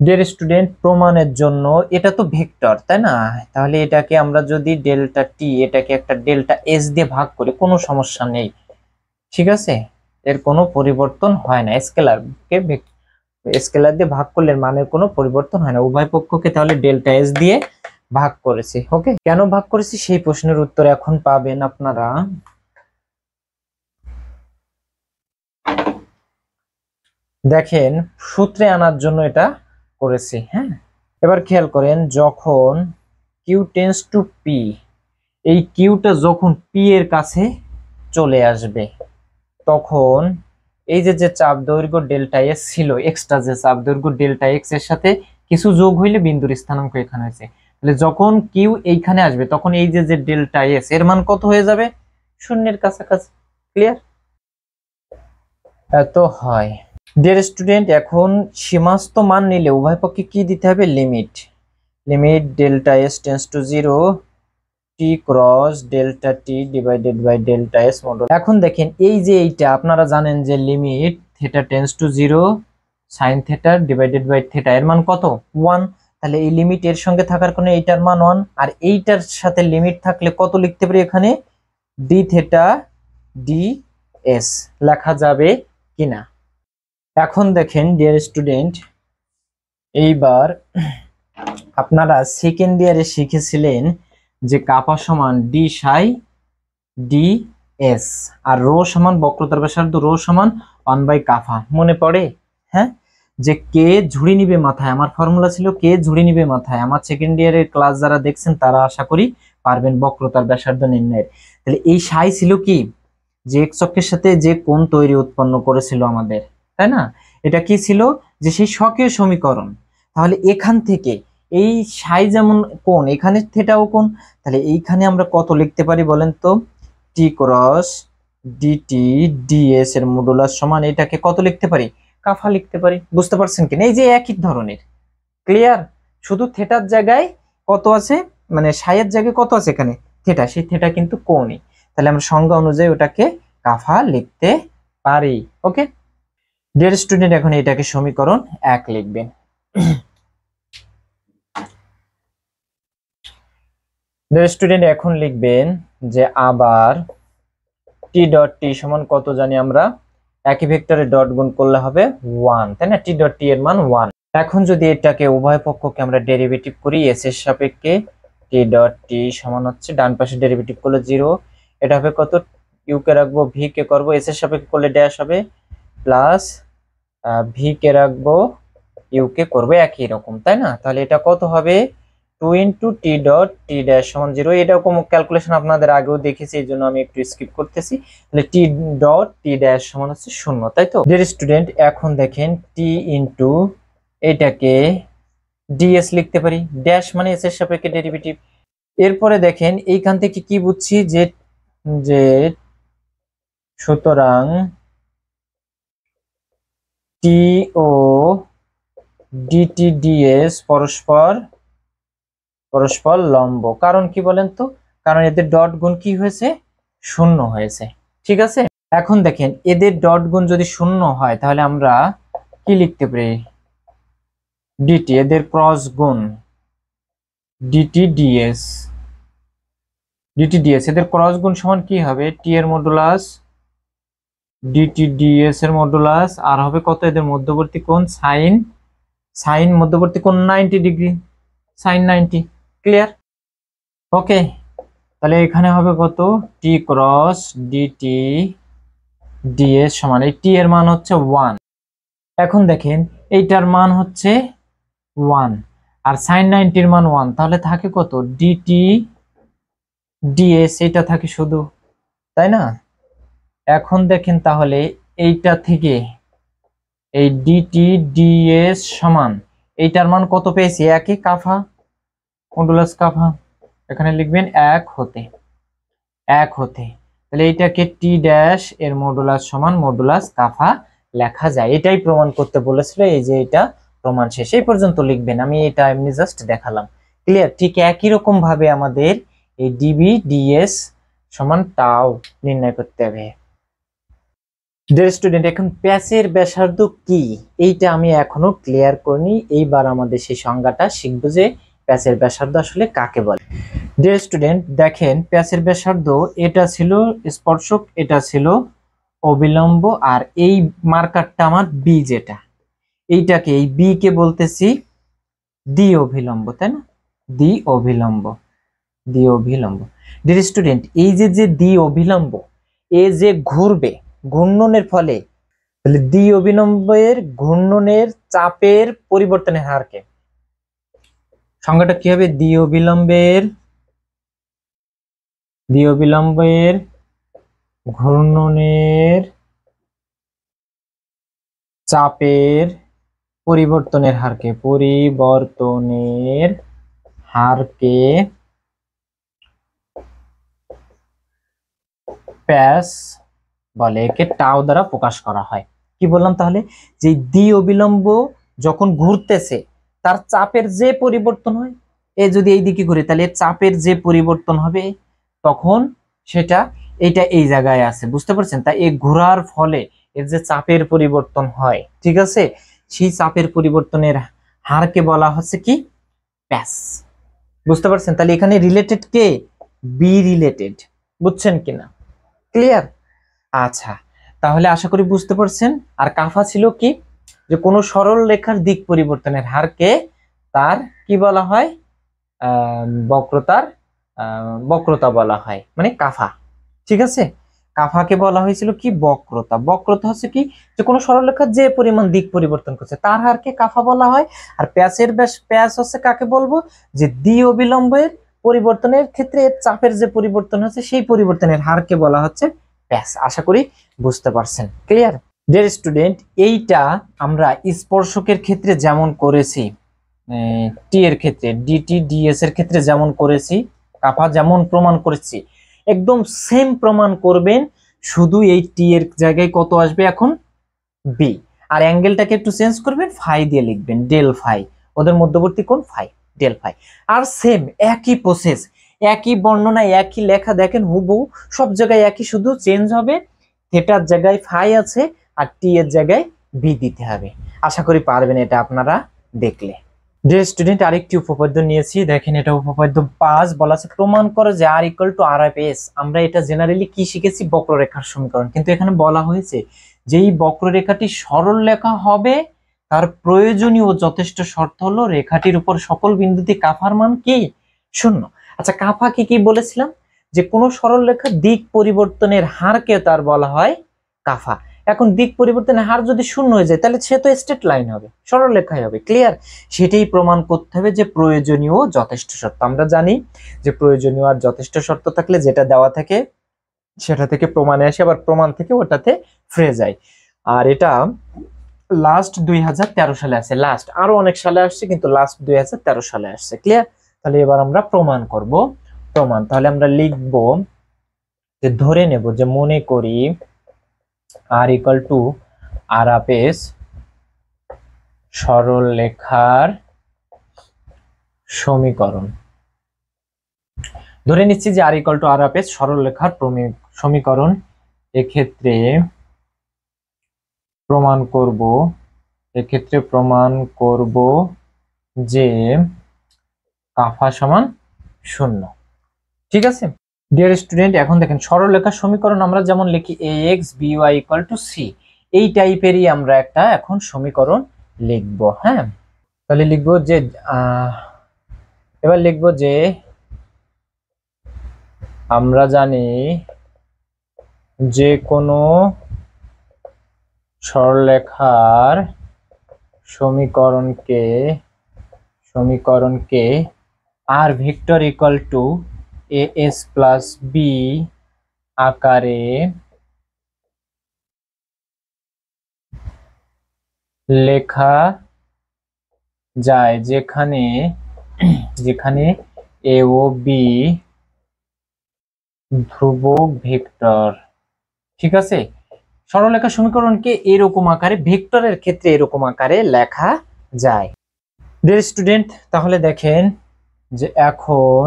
Speaker 1: Dear student, প্রমাণের জন্য এটা তো ভেক্টর তাই না, তাহলে এটাকে আমরা যদি ডেল্টা টি এটাকে একটা ডেল্টা এস দিয়ে ভাগ করি কোনো সমস্যা নেই, ঠিক আছে, এর কোনো পরিবর্তন হয় না। স্কেলার দিয়ে ভাগ করলে মানের কোনো পরিবর্তন হয় না। উভয় পক্ষকে তাহলে ডেল্টা এস দিয়ে ভাগ করেছি। ওকে, কেন ভাগ করেছি সেই প্রশ্নের উত্তর এখন পাবেন আপনারা। দেখেন, সূত্রে আনার জন্য এটা করেছি। হ্যাঁ, এবার খেয়াল করেন, যখন কিউ টেন্স টু পি, এই কিউটা যখন পি এর কাছে চলে আসবে তখন এই যে চাপ দৈর্ঘ্য ডেল্টা এস ছিল, এক্সট্রা যে চাপ দৈর্ঘ্য ডেল্টা এক্স এর সাথে কিছু যোগ হইলে বিন্দুর স্থানাঙ্ক এখানে হয়েছে, তাহলে যখন কিউ এইখানে আসবে তখন এই যে ডেল্টা এস এর মান কত হয়ে যাবে, শূন্যের কাছাকাছি। ক্লিয়ার? এত হয়। ডিয়ার স্টুডেন্ট, এখন সীমাস্ত মান নিলে উভয় পক্ষে কি দিতে হবে, limit. Limit delta S tends to 0 T cross delta T divided by delta S modulus. এখন দেখেন, এই যে এইটা আপনারা জানেন যে limit theta tends to 0 sine theta divided by theta এর মান কত, 1। তাহলে এই লিমিট এর সঙ্গে থাকার কারণে এইটার মান 1, আর এইটার সাথে লিমিট থাকলে কত লিখতে পারি, এখানে ডি থেটা ডি এস লেখা যাবে কিনা। এখন দেখেন ডিয়ার স্টুডেন্ট, এইবার আপনারা সেকেন্ড ইয়ারে শিখেছিলেন যে কাপা সমান ডি সাই ডি এস আর রো সমান বক্রতার ব্যাসার্ধ রো সমান 1 বাই কাফা, মনে পড়ে? হ্যাঁ, যে কে ঝুড়ি নিবে মাথায়, আমার ফর্মুলা ছিল কে ঝুড়ি নিবে মাথায়। আমার সেকেন্ড ইয়ারের ক্লাস যারা দেখছেন তারা আশা করি পারবেন বক্রতার ব্যাসার্ধ নির্ণয়ের। তাহলে এই সাই ছিল কি, যে এক্স অক্ষের সাথে যে কোণ তৈরি উৎপন্ন করেছিল আমাদের, তাই না? এটা কি ছিল, যে সেই স্বকীয় সমীকরণ। তাহলে এখান থেকে এই সাই যেমন কোণ, এখানে থেটাও কোণ, তাহলে এইখানে আমরা কত লিখতে পারি বলেন তো, টি ক্রস ডিটি ডিএস এর মডুলাস সমান এটাকে কত লিখতে পারি, কাফা লিখতে পারি। বুঝতে পারছেন কিনা? এই যে একই ধরনের। ক্লিয়ার? শুধু থেটার জায়গায় কত আছে, মানে সাইয়ের জায়গায় কত আছে এখানে থেটা, সেই থেটা কিন্তু কোণই, তাহলে আমরা সংজ্ঞা অনুযায়ী ওটাকে কাফা লিখতে পারি। ওকে ডিয়ার স্টুডেন্ট, এখন এটাকে সমীকরণ 1 লিখবেন। ডিয়ার স্টুডেন্ট, এখন লিখবেন যে আবার টি ডট টি সমান কত জানি আমরা, একই ভেক্টরে ডট গুণ করলে হবে 1, তাই না? টি ডট টি এর মান 1। এখন যদি এটাকে উভয় পক্ষকে আমরা ডেরিভেটিভ করি এস এর সাপেক্ষে, টি ডট টি সমান হচ্ছে ডান পাশে ডেরিভেটিভ করলে 0, এটা হবে কত, ইউ কে রাখবো ভি কে করবো, এস এর সাপেক্ষে করলে ড্যাশ হবে, প্লাস ভি কে রাখবো ইউ কে করবো একই রকম, তাই না? তাহলে এটা কত হবে, 2 into T dot T dash সমান 0। এরকম ক্যালকুলেশন আপনাদের আগেও দেখেছি, এই জন্য আমি একটু স্কিপ করতেছি। তাহলে টি ডট টি ড্যাশ সমান হচ্ছে 0, তাই তো? ডিয়ার স্টুডেন্ট, এখন দেখেন টি ইন্টু এটাকে ডিএস লিখতে পারি, ড্যাশ মানে এস এর সাপেক্ষে ডেরিভেটিভ। এরপরে দেখেন এইখান থেকে কি বুঝছি, যে যে সুতরাং টি ও ডিটি ডিএস পরস্পর পরস্পর লম্ব। কারণ কি বলেন তো, কারণ এদের ডট গুণ কি হয়েছে, 0 হয়েছে। ঠিক আছে, এখন দেখেন এদের ডট গুণ যদি 0 হয় তাহলে আমরা কি লিখতে পারি, ডিটি, এদের ক্রস গুণ ডিটি ডিএস, ডিটি ডিএস এদের ক্রস গুণ সমান কি হবে, টি এর মডুলাস ডিটি ডিএস এর মডুলাস, আর হবে কত, এদের মধ্যবর্তী কোণ সাইন, সাইন মধ্যবর্তী কোণ 90 ডিগ্রি, সাইন 90। ক্লিয়ার? ওকে, তাহলে এখানে হবে কত, টি ক্রস ডিটি ডিএস সমান, এই টি এর মান হচ্ছে 1। এখন দেখেন এইটার মান হচ্ছে 1 আর সাইন 90 এর মান 1, তাহলে থাকে কত, ডিটি ডিএস, এটা থাকে শুধু, তাই না? এখন দেখেন তাহলে এইটা থেকে এই ডিটি ডিএস সমান এইটার মান কত পেয়েছি, একই কাফা মডুলাস কাফা, এখানে লিখবেন 1 হতে তাহলে এইটাকে টি ড্যাশ এর মডুলাস সমান মডুলাস কাফা লেখা যায়। এটাই প্রমাণ করতে বলেছিল, এই যে এটা প্রমাণ শেষ। এই পর্যন্ত লিখবেন, আমি এটা এমনি জাস্ট দেখালাম। ক্লিয়ার? ঠিক একই রকম ভাবে আমাদের এই ডিবি ডিএস সমান টাও নির্ণয় করতে হবে। ডিয়ার স্টুডেন্ট, এখন প্যাচের ব্যাসার্ধ কি এইটা আমি এখনো ক্লিয়ার করিনি। এইবার আমাদের সেই সংজ্ঞাটা শিখবো যে প্যাচের ব্যাসার্ধ আসলে কাকে বলে। ডিয়ার স্টুডেন্ট, দেখেন প্যাচের ব্যাসার্ধ এটা ছিল স্পর্শক, এটা ছিল অবিলম্ব, আর এই মার্কারটা আমার বি, যেটা এইটাকে এই বি কে বলতেছি দ্বি অভিলম্ব, তাই না? দ্বি অভিলম্ব, দ্বি অভিলম্ব। ডিয়ার স্টুডেন্ট, এই যে যে দ্বি অভিলম্ব এ যে ঘুরবে ঘূর্ণনের ফলে, তাহলে দ্বি অভিলম্বের ঘূর্ণনের চাপের পরিবর্তনের হারকে, সংজ্ঞাটা কি হবে? দ্বি অভিলম্বের ঘূর্ণনের চাপের পরিবর্তনের হারকে প্যাচ বলে, একে টাও দ্বারা প্রকাশ করা হয়। কি বললাম তাহলে? যে দ্বি অবিলম্ব যখন ঘুরতেছে তার চাপের যে পরিবর্তন হয়, এ যদি এই দিকে ঘুরে তাহলে চাপের যে পরিবর্তন হবে তখন সেটা এইটা এই জায়গায় আছে, বুঝতে পারছেন? তাই এই ঘোরার ফলে এর যে চাপের পরিবর্তন হয়, ঠিক আছে, সেই চাপের পরিবর্তনের হারকে বলা হচ্ছে কি? প্যাচ। বুঝতে পারছেন? তাহলে এখানে রিলেটেড কে? বি রিলেটেড, বুঝছেন কিনা? ক্লিয়ার? আচ্ছা, তাহলে আশা করি বুঝতে পারছেন। আর কাফা ছিল কি? যে কোনো সরল রেখার দিক পরিবর্তনের হারকে তার কি বলা হয়? বক্রতা বলা হয়, মানে কাফা। ঠিক আছে, কাফাকে বলা হয়েছিল কি? বক্রতা। বক্রতা হচ্ছে কি? যে কোনো সরল রেখার যে পরিমাণ দিক পরিবর্তন করছে তার হারকে কাফা বলা হয়। আর প্যাচ হচ্ছে কাকে বলবো? যে দ্বি অবিলম্বের পরিবর্তনের ক্ষেত্রে চাপের যে পরিবর্তন হচ্ছে সেই পরিবর্তনের হারকে বলা হচ্ছে প্যাচ। আশা করি বুঝতে পারছেন। ক্লিয়ার? ডিয়ার স্টুডেন্ট, এইটা আমরা স্পর্শকের ক্ষেত্রে যেমন করেছি, টি এর ক্ষেত্রে ডিটি ডিএস এর ক্ষেত্রে যেমন করেছি, কাফা যেমন প্রমাণ করেছি, একদম সেম প্রমাণ করবেন। শুধু এই টি এর জায়গায় কত আসবে এখন? বি। আর অ্যাঙ্গেলটাকে একটু চেঞ্জ করবেন, ফাই দিয়ে লিখবেন, ডেল ফাই। ওদের মধ্যবর্তী কোণ ফাই, ডেল ফাই। আর সেম একই প্রসেস, একই বর্ণনা, একই লেখা, দেখেন হুবহু সব জায়গায় একই, শুধু চেঞ্জ হবে থিটার জায়গায় ফাই আছে আর টি এর জায়গায় বি দিতে হবে। আশা করি পারবেন এটা আপনারা দেখলে। ডিয়ার স্টুডেন্ট, আরেকটি উপপাদ্য নিয়েছি, দেখেন এটা উপপাদ্য 5 বলা আছে প্রমাণ করে যে r equal to r of s. আমরা এটা জেনারেলি কি শিখেছি? বক্ররেখার সমীকরণ। কিন্তু এখানে বলা হয়েছে যে এই বক্ররেখাটি সরল রেখা হবে, তার প্রয়োজনীয় যথেষ্ট শর্ত হলো রেখাটির উপর সকল বিন্দুতে কাফার মান কি? 0। আচ্ছা, কাফা কি কি বলেছিলাম? যে কোনো সরল রেখার দিক পরিবর্তনের হারকে তার বলা হয় কাফা। এখন দিক পরিবর্তনের হার যদি 0 হয়ে যায় তাহলে সে তো স্ট্রেট লাইন হবে, সরল রেখাই হবে। ক্লিয়ার? সেটাই প্রমাণ করতে হবে যে প্রয়োজনীয় যথেষ্ট শর্ত। আমরা জানি যে প্রয়োজনীয় আর যথেষ্ট শর্ত থাকলে যেটা দেওয়া থাকে সেটা থেকে প্রমাণে আসে, আবার প্রমাণ থেকে ওটাতে ফিরে যায়। আর এটা লাস্ট 2013 সালে আসে, লাস্ট আরো অনেক সালে আসছে কিন্তু লাস্ট 2013 সালে আসছে। ক্লিয়ার? তাহলে এবার আমরা প্রমাণ করব। প্রমাণ তাহলে আমরা লিখব যে ধরে নেব যে মনে করি r equal to r of s সরল রেখার সমীকরণ। ধরে নিচ্ছি যে r equal to r of s সরল রেখার সমীকরণ। এক্ষেত্রে প্রমাণ করব যে কাফা সমান 0। ঠিক আছে ডিয়ার স্টুডেন্ট, এখন দেখেন সরল রেখার সমীকরণ আমরা যেমন লিখি ax by equal to c, এই টাইপেরই আমরা একটা এখন সমীকরণ লিখব। হ্যাঁ, তাহলে লিখব যে এবার লিখব যে আমরা জানি যে কোনো সরলরেখার সমীকরণকে r vector equal to as plus b আকারে লেখা যায়, যেখানে এ ও বি ধ্রুবক ভেক্টর। ঠিক আছে, সরলরেখা সমীকরণকে এরকম আকারে, ভেক্টরের ক্ষেত্রে এরকম আকারে লেখা যায়। ডিয়ার স্টুডেন্ট, তাহলে দেখেন যে এখন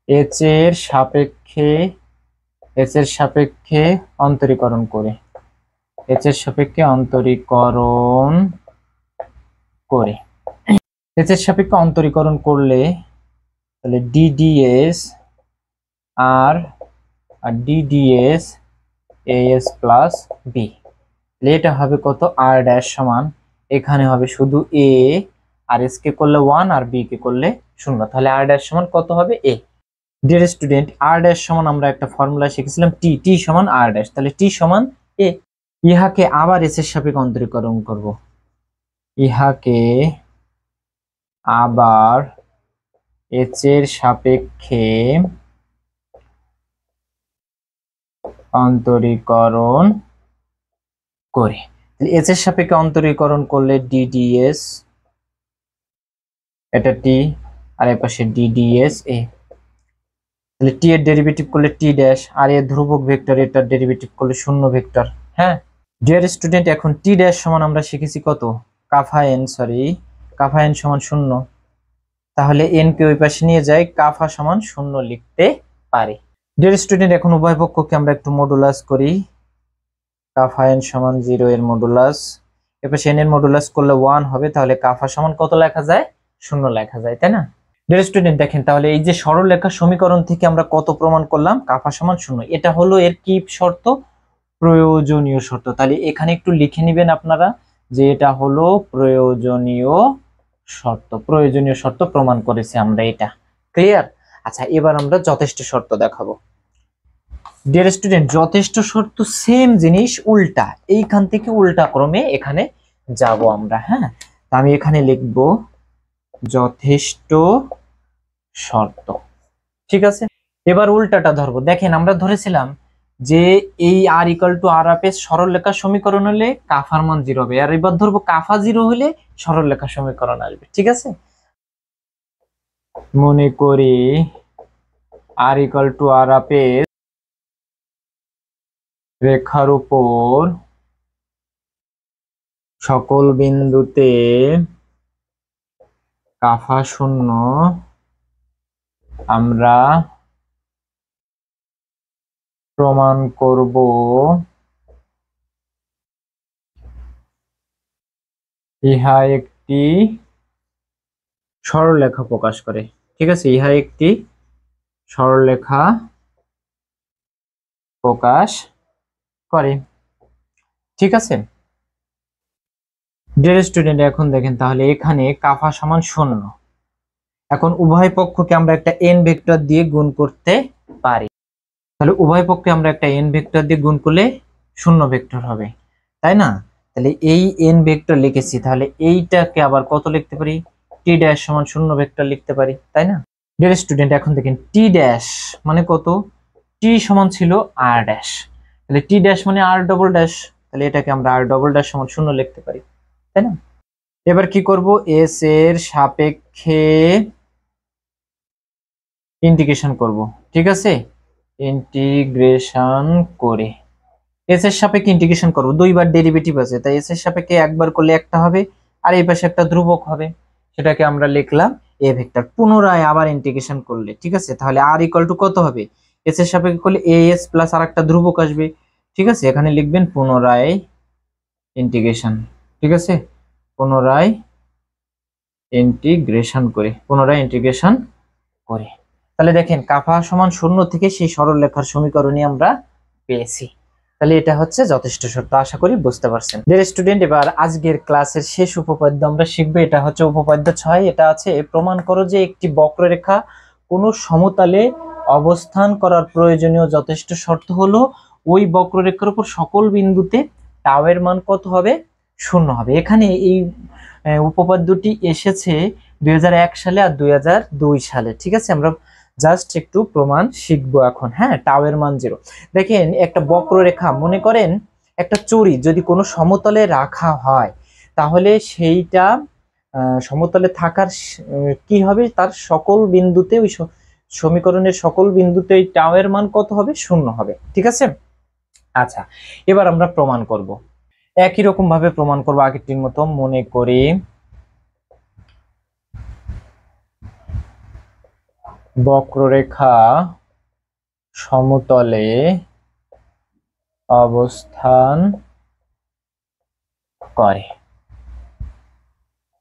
Speaker 1: এইচ এর সাপেক্ষে অন্তরীকরণ করে, এইচ এর সাপেক্ষে অন্তরীকরণ করে, এইচ এর সাপেক্ষে অন্তরীকরণ করলে তাহলে ডিডিএস আর ডিডিএস এএস প্লাস বি, এটা হবে কত, আর ড্যাশ সমান, এখানে হবে শুধু এ, আর এস কে করলে 1 আর বি কে করলে 0, তাহলে আর ড্যাশ সমান কত হবে, এ। ডিয়ার স্টুডেন্ট, আর ড্যাশ সমান আমরা একটা ফর্মুলা শিখেছিলাম, টি, টি সমান আর ড্যাশ, তাহলে টি সমান এ। ইহাকে আবার এস এর সাপেক্ষে অন্তরীকরণ করব, ইহাকে আবার এইচ এর সাপেক্ষে অন্তরীকরণ করে, এইচ এর সাপেক্ষে অন্তরীকরণ করলে ডিডিএস, এটা টি, আর এর পাশে ডিডিএস এ, তাহলে টি এর ডেরিভেটিভ করলে টি ড্যাশ, আর এর ধ্রুবক ভেক্টর, এটার ডেরিভেটিভ করলে শূন্য ভেক্টর। হ্যাঁ ডিয়ার স্টুডেন্ট, এখন টি ড্যাশ সমান আমরা শিখেছি কত, কাফা এন সমান 0, তাহলে এন কে ওই পাশে নিয়ে যাই, কাফা সমান 0 লিখতে পারি। ডিয়ার স্টুডেন্ট, এখন উভয় পক্ষকে আমরা একটু মডুলাস করি, কাফা এন সমান 0 এর মডুলাস, এপাশে এন এর মডুলাস করলে 1 হবে, তাহলে কাফা সমান কত লেখা যায়, 0 লেখা যায়, তাই না? ডিয়ার স্টুডেন্ট দেখেন, তাহলে এই যে সরলরেখা সমীকরণ থেকে আমরা কত প্রমাণ করলাম, কাফা সমান 0, এটা হলো এর কি শর্ত, প্রয়োজনীয় শর্ত। তাহলে এখানে একটু লিখে নেবেন আপনারা যে এটা হলো প্রয়োজনীয় শর্ত প্রমাণ করেছি আমরা, এটা ক্লিয়ার। আচ্ছা, এবার আমরা যথেষ্ট শর্ত দেখাবো। ডিয়ার স্টুডেন্ট, যথেষ্ট শর্ত সেম জিনিস, উল্টা, এইখান থেকে উল্টা ক্রমে এখানে যাব আমরা। হ্যাঁ, আমি এখানে লিখব যথেষ্ট শর্ত, ঠিক আছে। এবার উল্টাটা ধরবো, দেখেন আমরা ধরেছিলাম যে এই r equal to r of s সরলরেখা সমীকরণ হলে কাফার মান 0 হবে, আর এবার ধরবো কাফা 0 হলে সরলরেখা সমীকরণ আসবে, ঠিক আছে। মনে করি r equal to r of s রেখার উপর সকল বিন্দুতে কাফা 0, আমরা প্রমাণ করব ইহা একটি সরলরেখা প্রকাশ করে, ঠিক আছে, ইহা একটি সরলরেখা প্রকাশ করে, ঠিক আছে। ডিয়ার স্টুডেন্ট, এখন দেখেন তাহলে এখানে কাফা সমান 0, এখন উভয় পক্ষকে আমরা একটা এন ভেক্টর দিয়ে গুণ করতে পারি, তাহলে উভয় পক্ষে আমরা একটা এন ভেক্টর দিয়ে গুণ করলে 0 ভেক্টর হবে, তাই না? তাহলে এই এন ভেক্টর লিখেছি, তাহলে এইটাকে আবার কত লিখতে পারি, টি ড্যাশ সমান 0 ভেক্টর লিখতে পারি, তাই না? ডিয়ার স্টুডেন্ট, এখন দেখেন টি ড্যাশ মানে কত, টি সমান ছিল আর ড্যাশ, তাহলে টি ড্যাশ মানে আর ডবল ড্যাশ, তাহলে এটাকে আমরা আর ডবল ড্যাশ সমান 0 লিখতে পারি, তাই না? এবার কি করব, এস এর সাপেক্ষে ইন্টিগ্রেশন করব, ঠিক আছে, ইন্টিগ্রেশন করে এস এর সাপেক্ষে ইন্টিগ্রেশন করব, দুইবার ডেরিভেটিভ আছে, তাই এস এর সাপেক্ষে একবার করলে একটা হবে, আর এই পাশে একটা ধ্রুবক হবে, সেটাকে আমরা লিখলাম এ ভেক্টর। পুনরায় আবার ইন্টিগ্রেশন করলে, ঠিক আছে, তাহলে আর ইকুয়াল টু কত হবে, এস এর সাপেক্ষে করলে এ এস প্লাস আর একটা ধ্রুবক আসবে, ঠিক আছে, এখানে লিখবেন পুনরায় ইন্টিগ্রেশন, ঠিক আছে, পুনরায় ইন্টিগ্রেশন করে, তাহলে দেখেন কাফা সমান 0 থেকে সেই সরলরেখার সমীকরণই আমরা পেয়েছি। তাহলে এটা হচ্ছে যথেষ্ট শর্ত, আশা করি বুঝতে পারছেন। ডিয়ার স্টুডেন্ট, এবার আজকের ক্লাসের শেষ উপপাদ্য আমরা শিখবো, এটা হচ্ছে উপপাদ্য 6, এটা আছে প্রমাণ করো যে একটি বক্ররেখা কোনো সমতলে অবস্থান করার প্রয়োজনীয় যথেষ্ট শর্ত হলো ওই বক্ররেখার উপর সকল বিন্দুতে টাও এর মান কত হবে, 0 হবে। এখানে এই উপপাদ্যটি এসেছে 2001 সালে আর 2002 সালে, ঠিক আছে। আমরা জাস্ট একটু প্রমাণ শিখবো এখন। হ্যাঁ, টাও এর মান 0। দেখেন একটা বক্ররেখা, মনে করেন একটা চুড়ি যদি কোনো সমতলে রাখা হয়, তাহলে সেইটা সমতলে থাকার কি হবে, তার সকল বিন্দুতে ওই সমীকরণের সকল বিন্দুতে এই টাও এর মান কত হবে? 0 হবে। ঠিক আছে। আচ্ছা, এবার আমরা প্রমাণ করব। একই রকম ভাবে প্রমাণ করব আগেরটির মতো। মনে করি বক্ররেখা সমতলে অবস্থান করে।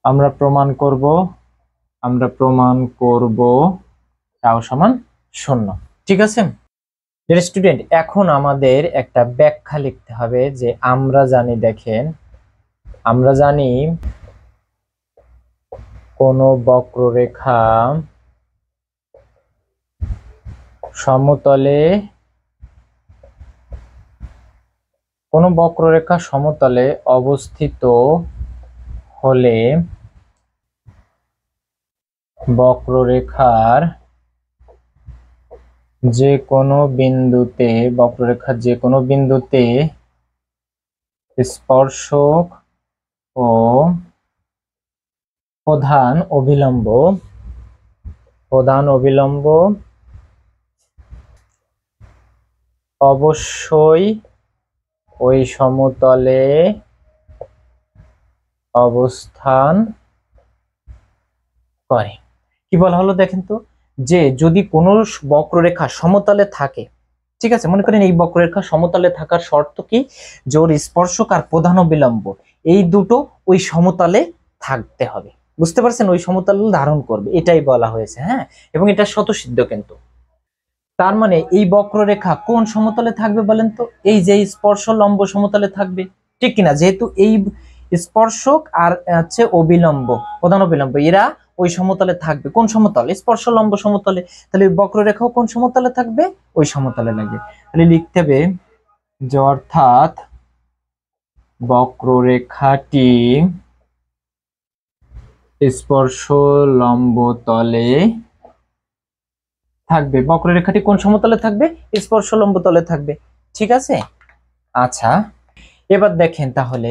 Speaker 1: আমরা প্রমাণ করব টাও সমান 0। ঠিক আছে স্টুডেন্ট, এখন আমাদের একটা ব্যাখ্যা লিখতে হবে যে আমরা জানি, দেখেন আমরা জানি কোন বক্ররেখা সমতলে অবস্থিত হলে বক্ররেখার যে কোনো বিন্দুতে স্পর্শক ও প্রধান অভিলম্ব অবশ্যই ওই সমতলে অবস্থান করে। কি বলা হলো দেখেন তো, যে যদি কোনো বক্ররেখা সমতলে থাকে, ঠিক আছে, মনে করেন এই বক্ররেখা সমতলে থাকার শর্ত কি, যে ওর স্পর্শক আর প্রধান অবিলম্ব এই দুটো ওই সমতলে থাকতে হবে। বুঝতে পারছেন? ওই সমতল ধারণ করবে, এটাই বলা হয়েছে। হ্যাঁ, এবং এটা স্বতঃসিদ্ধ। কিন্তু তার মানে এই বক্ররেখা কোন সমতলে থাকবে বলেন তো? এই যে স্পর্শ লম্ব সমতলে থাকবে, ঠিক কিনা? যেহেতু এই স্পর্শক আর হচ্ছে অবিলম্ব, প্রধান অবিলম্ব, এরা ওই সমতলে থাকবে। কোন সমতলে? স্পর্শ লম্ব সমতলে। তাহলে বক্ররেখাও কোন সমতলে থাকবে? ওই সমতলে লাগবে। তাহলে লিখতে হবে যে অর্থাৎ বক্ররেখাটি স্পর্শ লম্ব তলে থাকবে। বক্ররেখাটি কোন সমতলে থাকবে? স্পর্শ লম্ব তলে থাকবে। ঠিক আছে। আচ্ছা, এবার দেখেন তাহলে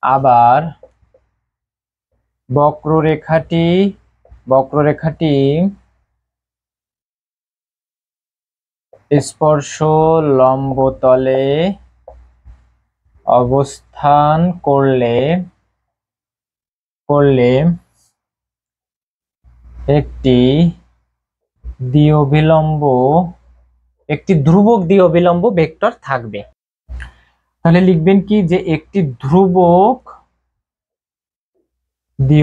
Speaker 1: আবার বক্ররেখাটি স্পর্শ লম্ব তলে অবস্থান করলে একটি ধ্রুবক দ্বি অভিলম্ব ভেক্টর থাকবে। তাহলে লিখবেন কি, যে একটি ধ্রুবক দ্বি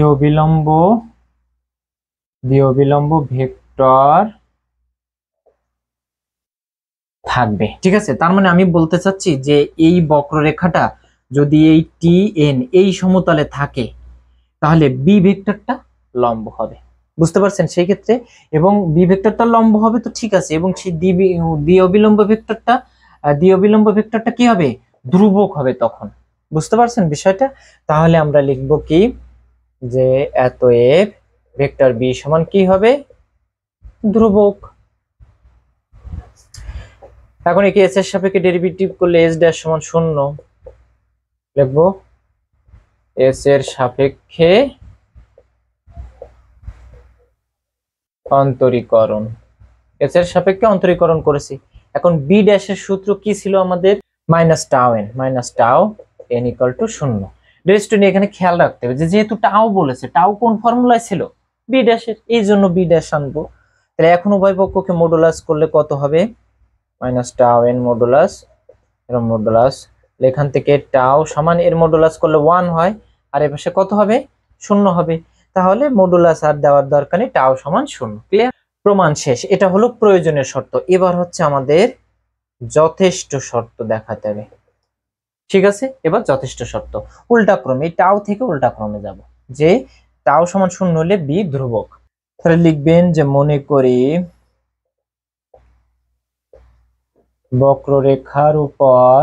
Speaker 1: অভিলম্ব ভেক্টর থাকবে। ঠিক আছে, তার মানে আমি বলতে চাচ্ছি যে এই বক্ররেখাটা যদি এই টি এন এই সমতলে থাকে, তাহলে বি ভেক্টরটা লম্ব হবে। বুঝতে পারছেন? সেই ক্ষেত্রে এবং বি ভেক্টরটা লম্ব হবে, তো ঠিক আছে, এবং সেই দ্বি অভিলম্ব ভেক্টরটা কি হবে? ধ্রুবক হবে তখন। বুঝতে পারছেন বিষয়টা? তাহলে আমরা লিখব কি, যে অতএব ভেক্টর বি সমান কি হবে? ধ্রুবক। এখন একে এস এর সাপেক্ষে ডেরিভেটিভ করলে এস ড্যাশ সমান 0 লিখবো। এস এর সাপেক্ষে অন্তরীকরণ, এস এর সাপেক্ষে অন্তরীকরণ করেছি। এখন বি ড্যাশের সূত্র কি ছিল আমাদের? মাইনাস টাও এন ইকুয়াল টু 0। ডেস্টিনি এখানে খেয়াল রাখতে হবে যে যেহেতু টাও বলেছে, টাও কোন ফর্মুলায় ছিল? বি ড্যাশের, এই জন্য বি ড্যাশ আনবো। তাহলে এখন উভয় পক্ষকে মডুলাস করলে কত হবে? মাইনাস টাও এন মডুলাস, এর মডুলাস। এখান থেকে টাও সমান এর মডুলাস করলে 1 হয়, আর এর পাশে কত হবে? 0 হবে। তাহলে মডুলাস আর দেওয়ার দরকার নেই, টাও সমান 0। ক্লিয়ার? প্রমাণ শেষ। এটা হলো প্রয়োজনীয় শর্ত। এবার হচ্ছে আমাদের যথেষ্ট শর্ত দেখাতে হবে। ঠিক আছে, এবার যথেষ্ট শর্ত উল্টা ক্রমে, এই টাও থেকে উল্টা ক্রমে যাব, যে টাও সমান 0 হলে বি ধ্রুবক। তাহলে লিখবেন যে মনে করি বক্ররেখার উপর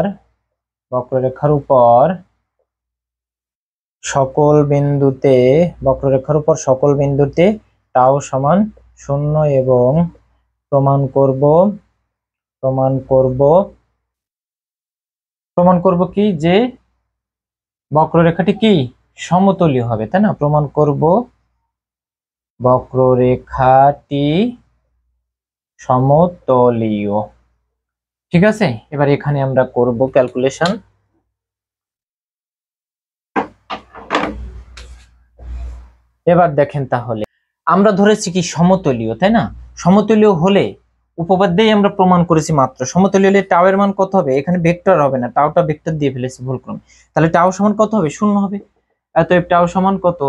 Speaker 1: সকল বিন্দুতে টাও সমান 0 এবং প্রমাণ করব কি, যে বক্ররেখাটি কি সমতলীয় হবে, তাই না? প্রমাণ করব বক্ররেখাটি সমতলীয়। ঠিক আছে, এবার এখানে আমরা করব ক্যালকুলেশন। এবার দেখেন, তাহলে আমরা ধরেছি কি সমতলীয়, তাই না? সমতলীয় হলে উপপাদ্যেই আমরা প্রমাণ করেছি মাত্র, সমতলীয় হলে টাও এর মান কত হবে? এখানে ভেক্টর হবে না, টাওটা ভেক্টর দিয়ে ফেলেছি ভুল করে। তাহলে টাও সমান কত হবে? 0 হবে। অতএব টাও সমান কত?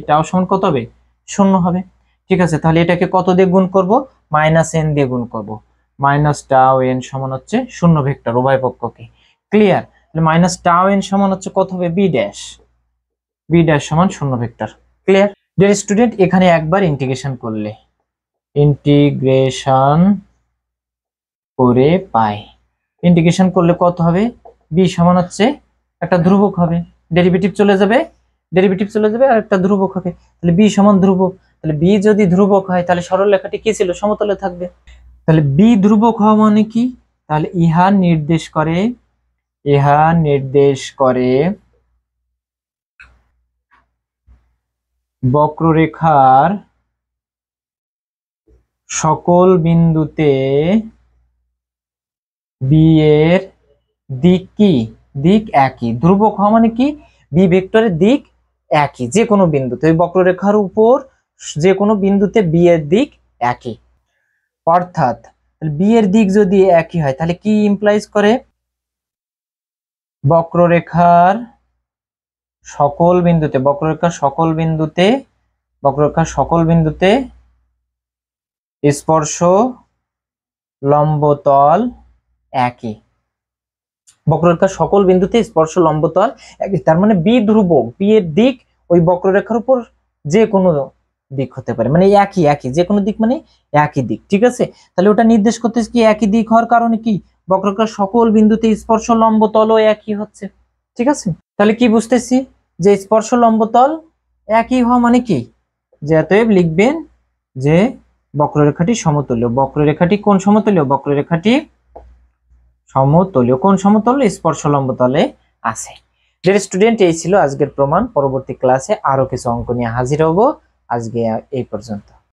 Speaker 1: টাও সমান কত হবে? 0 হবে। ঠিক আছে, তাহলে এটাকে কত দিয়ে গুণ করব? -n দিয়ে গুণ করব। টাও n সমান হচ্ছে 0 ভেক্টর উভয় পক্ষকে। ক্লিয়ার? তাহলে টাও n সমান হচ্ছে কত হবে? b ড্যাশ সমান 0 ভেক্টর। ক্লিয়ার? ডিয়ার স্টুডেন্ট, এখানে একবার ইন্টিগ্রেশন করে পাই। ইন্টিগ্রেশন করলে কত হবে? b সমান হচ্ছে একটা ধ্রুবক হবে, ডেরিভেটিভ চলে যাবে আর একটা ধ্রুবক হবে। তাহলে b সমান ধ্রুবক। তাহলে b যদি ধ্রুবক হয় তাহলে সরলরেখাটি কি ছিল? সমতলে থাকবে। তাহলে b ধ্রুবক হওয়া মানে কি? তাহলে ইহা নির্দেশ করে বক্ররেখার সকল বিন্দুতে b এর দিক কি? দিক একই। ধ্রুবক হওয়া মানে কি? b ভেক্টরের দিক একই, যে কোনো বিন্দুতে, ওই বক্ররেখার উপর যে কোনো বিন্দুতে b এর দিক একই। অর্থাৎ b এর দিক যদি একই হয় তাহলে কি ইমপ্লাইজ করে? বক্ররেখার সকল বিন্দুতে স্পর্শ লম্বতল একই। বক্ররেখার সকল বিন্দুতে স্পর্শ লম্বতল একই, তার মানে বি ধ্রুবক। বি এর দিক ওই বক্ররেখার উপর যে কোনো দিক হতে পারে, মানে একই যে কোনো দিক মানে একই দিক। ঠিক আছে, তাহলে ওটা নির্দেশ করতেছে কি একই দিক হওয়ার কারণে কি বক্ররেখার সকল বিন্দুতে স্পর্শ লম্বতলও একই হচ্ছে। ঠিক আছে, তাহলে কি বুঝতেছি? যে স্পর্শ লম্বতল একই হওয়া মানে কি? যে অতএব লিখবেন যে বক্ররেখাটি সমতুল্য। বক্ররেখাটি কোন সমতুল্য? বক্ররেখাটি সমতলীয়। কোন সমতল? স্পর্শ লম্বতলে আছে। ডিয়ার স্টুডেন্ট, এই ছিল আজকের প্রমাণ। পরবর্তী ক্লাসে আরো কিছু অঙ্ক নিয়ে হাজির হব। আজকে এই পর্যন্ত।